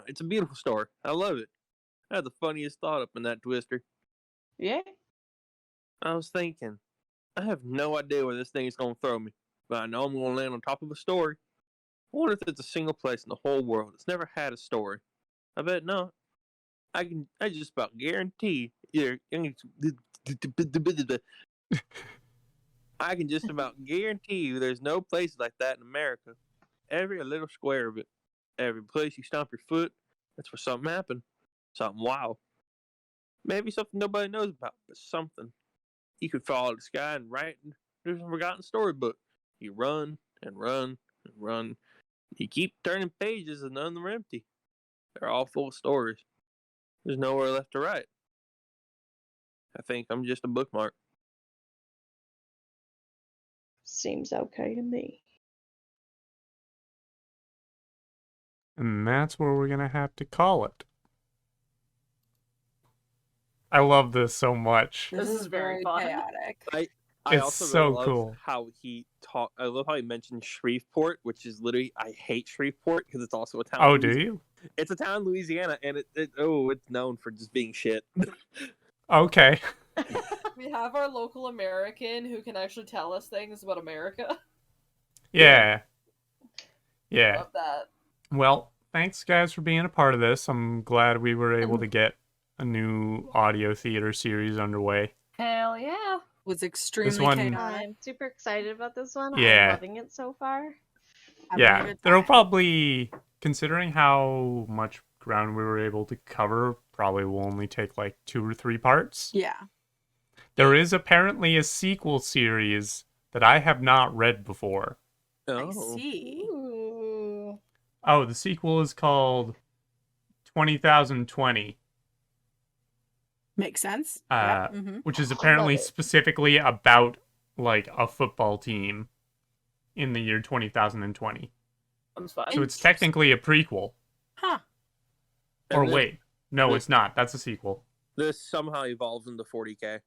It's a beautiful story. I love it. I had the funniest thought up in that twister. Yeah. I was thinking, I have no idea where this thing is going to throw me, but I know I'm going to land on top of a story. I wonder if there's a single place in the whole world that's never had a story. I bet not. I just about guarantee. I can just about guarantee you there's no place like that in America. Every little square of it. Every place you stomp your foot, that's where something happened. Something wild. Maybe something nobody knows about, but something. You could fall out of the sky and write there's a forgotten storybook. You run and run and run. You keep turning pages and none of them are empty. They're all full of stories. There's nowhere left to write. I think I'm just a bookmark. Seems okay to me. And that's where we're going to have to call it. I love this so much. This is very fun. chaotic. I It's also so really love cool. how I love how he mentioned Shreveport, which is literally, I hate Shreveport because it's also a town. Oh, do you? It's a town in Louisiana, and it's known for just being shit. Okay. We have our local American who can actually tell us things about America. Yeah. Yeah. Love that. Well, thanks guys for being a part of this. I'm glad we were able to get a new audio theater series underway. Hell yeah. Was extremely This one- chaotic. I'm super excited about this one. Yeah. I'm loving it so far. Having a Yeah, good there'll time. probably, considering how much ground we were able to cover, probably will only take like 2 or 3 parts. Yeah. There is apparently a sequel series that I have not read before. I see. Ooh. Oh, the sequel is called 20,020, Makes sense. Uh, Yep. Mhm. which is apparently Love it. specifically about like a football team in the year 20,020. Sounds fun. So it's technically a prequel. Huh. Or And then wait, no, the- it's not. That's a sequel. This somehow evolves into 40K.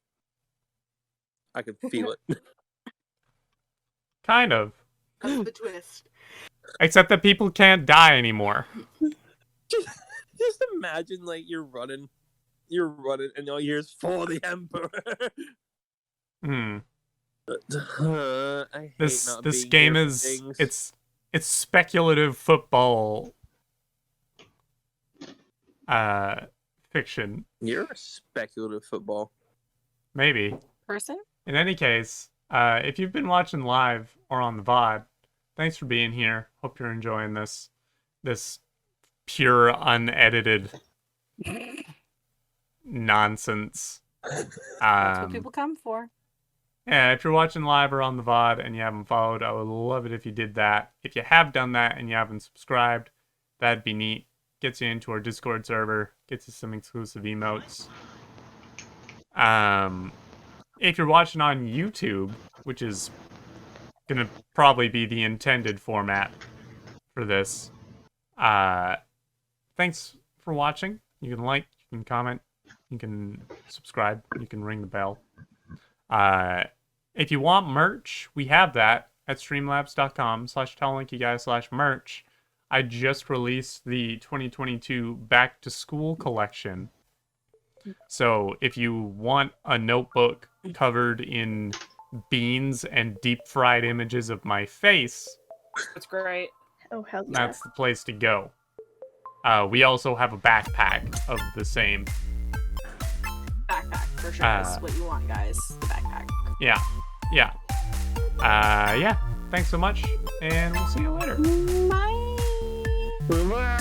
I can feel it. Kind of. That's the twist. Except that people can't die anymore. Just imagine, like, you're running, and all you hear is "For the Emperor." Hmm. I hate This not this being game here for is things. it's speculative football fiction. You're a speculative football. Maybe. Person? In any case, if you've been watching live or on the VOD, thanks for being here. Hope you're enjoying this pure unedited nonsense. That's what people come for. Yeah, if you're watching live or on the VOD and you haven't followed, I would love it if you did that. If you have done that and you haven't subscribed, that'd be neat. Gets you into our Discord server, gets you some exclusive emotes. If you're watching on YouTube, which is gonna probably be the intended format for this, thanks for watching. You can like, you can comment, you can subscribe, you can ring the bell. If you want merch, we have that at streamlabs.com/talentguys/merch. I just released the 2022 Back to School collection. So if you want a notebook covered in beans and deep fried images of my face, That's great. Oh, hell yeah. that's the place to go. We also have a backpack of the same. Backpack, for sure, is what you want, guys. The backpack. Yeah. Yeah. Yeah. Thanks so much, and we'll see you later. Bye. Bye.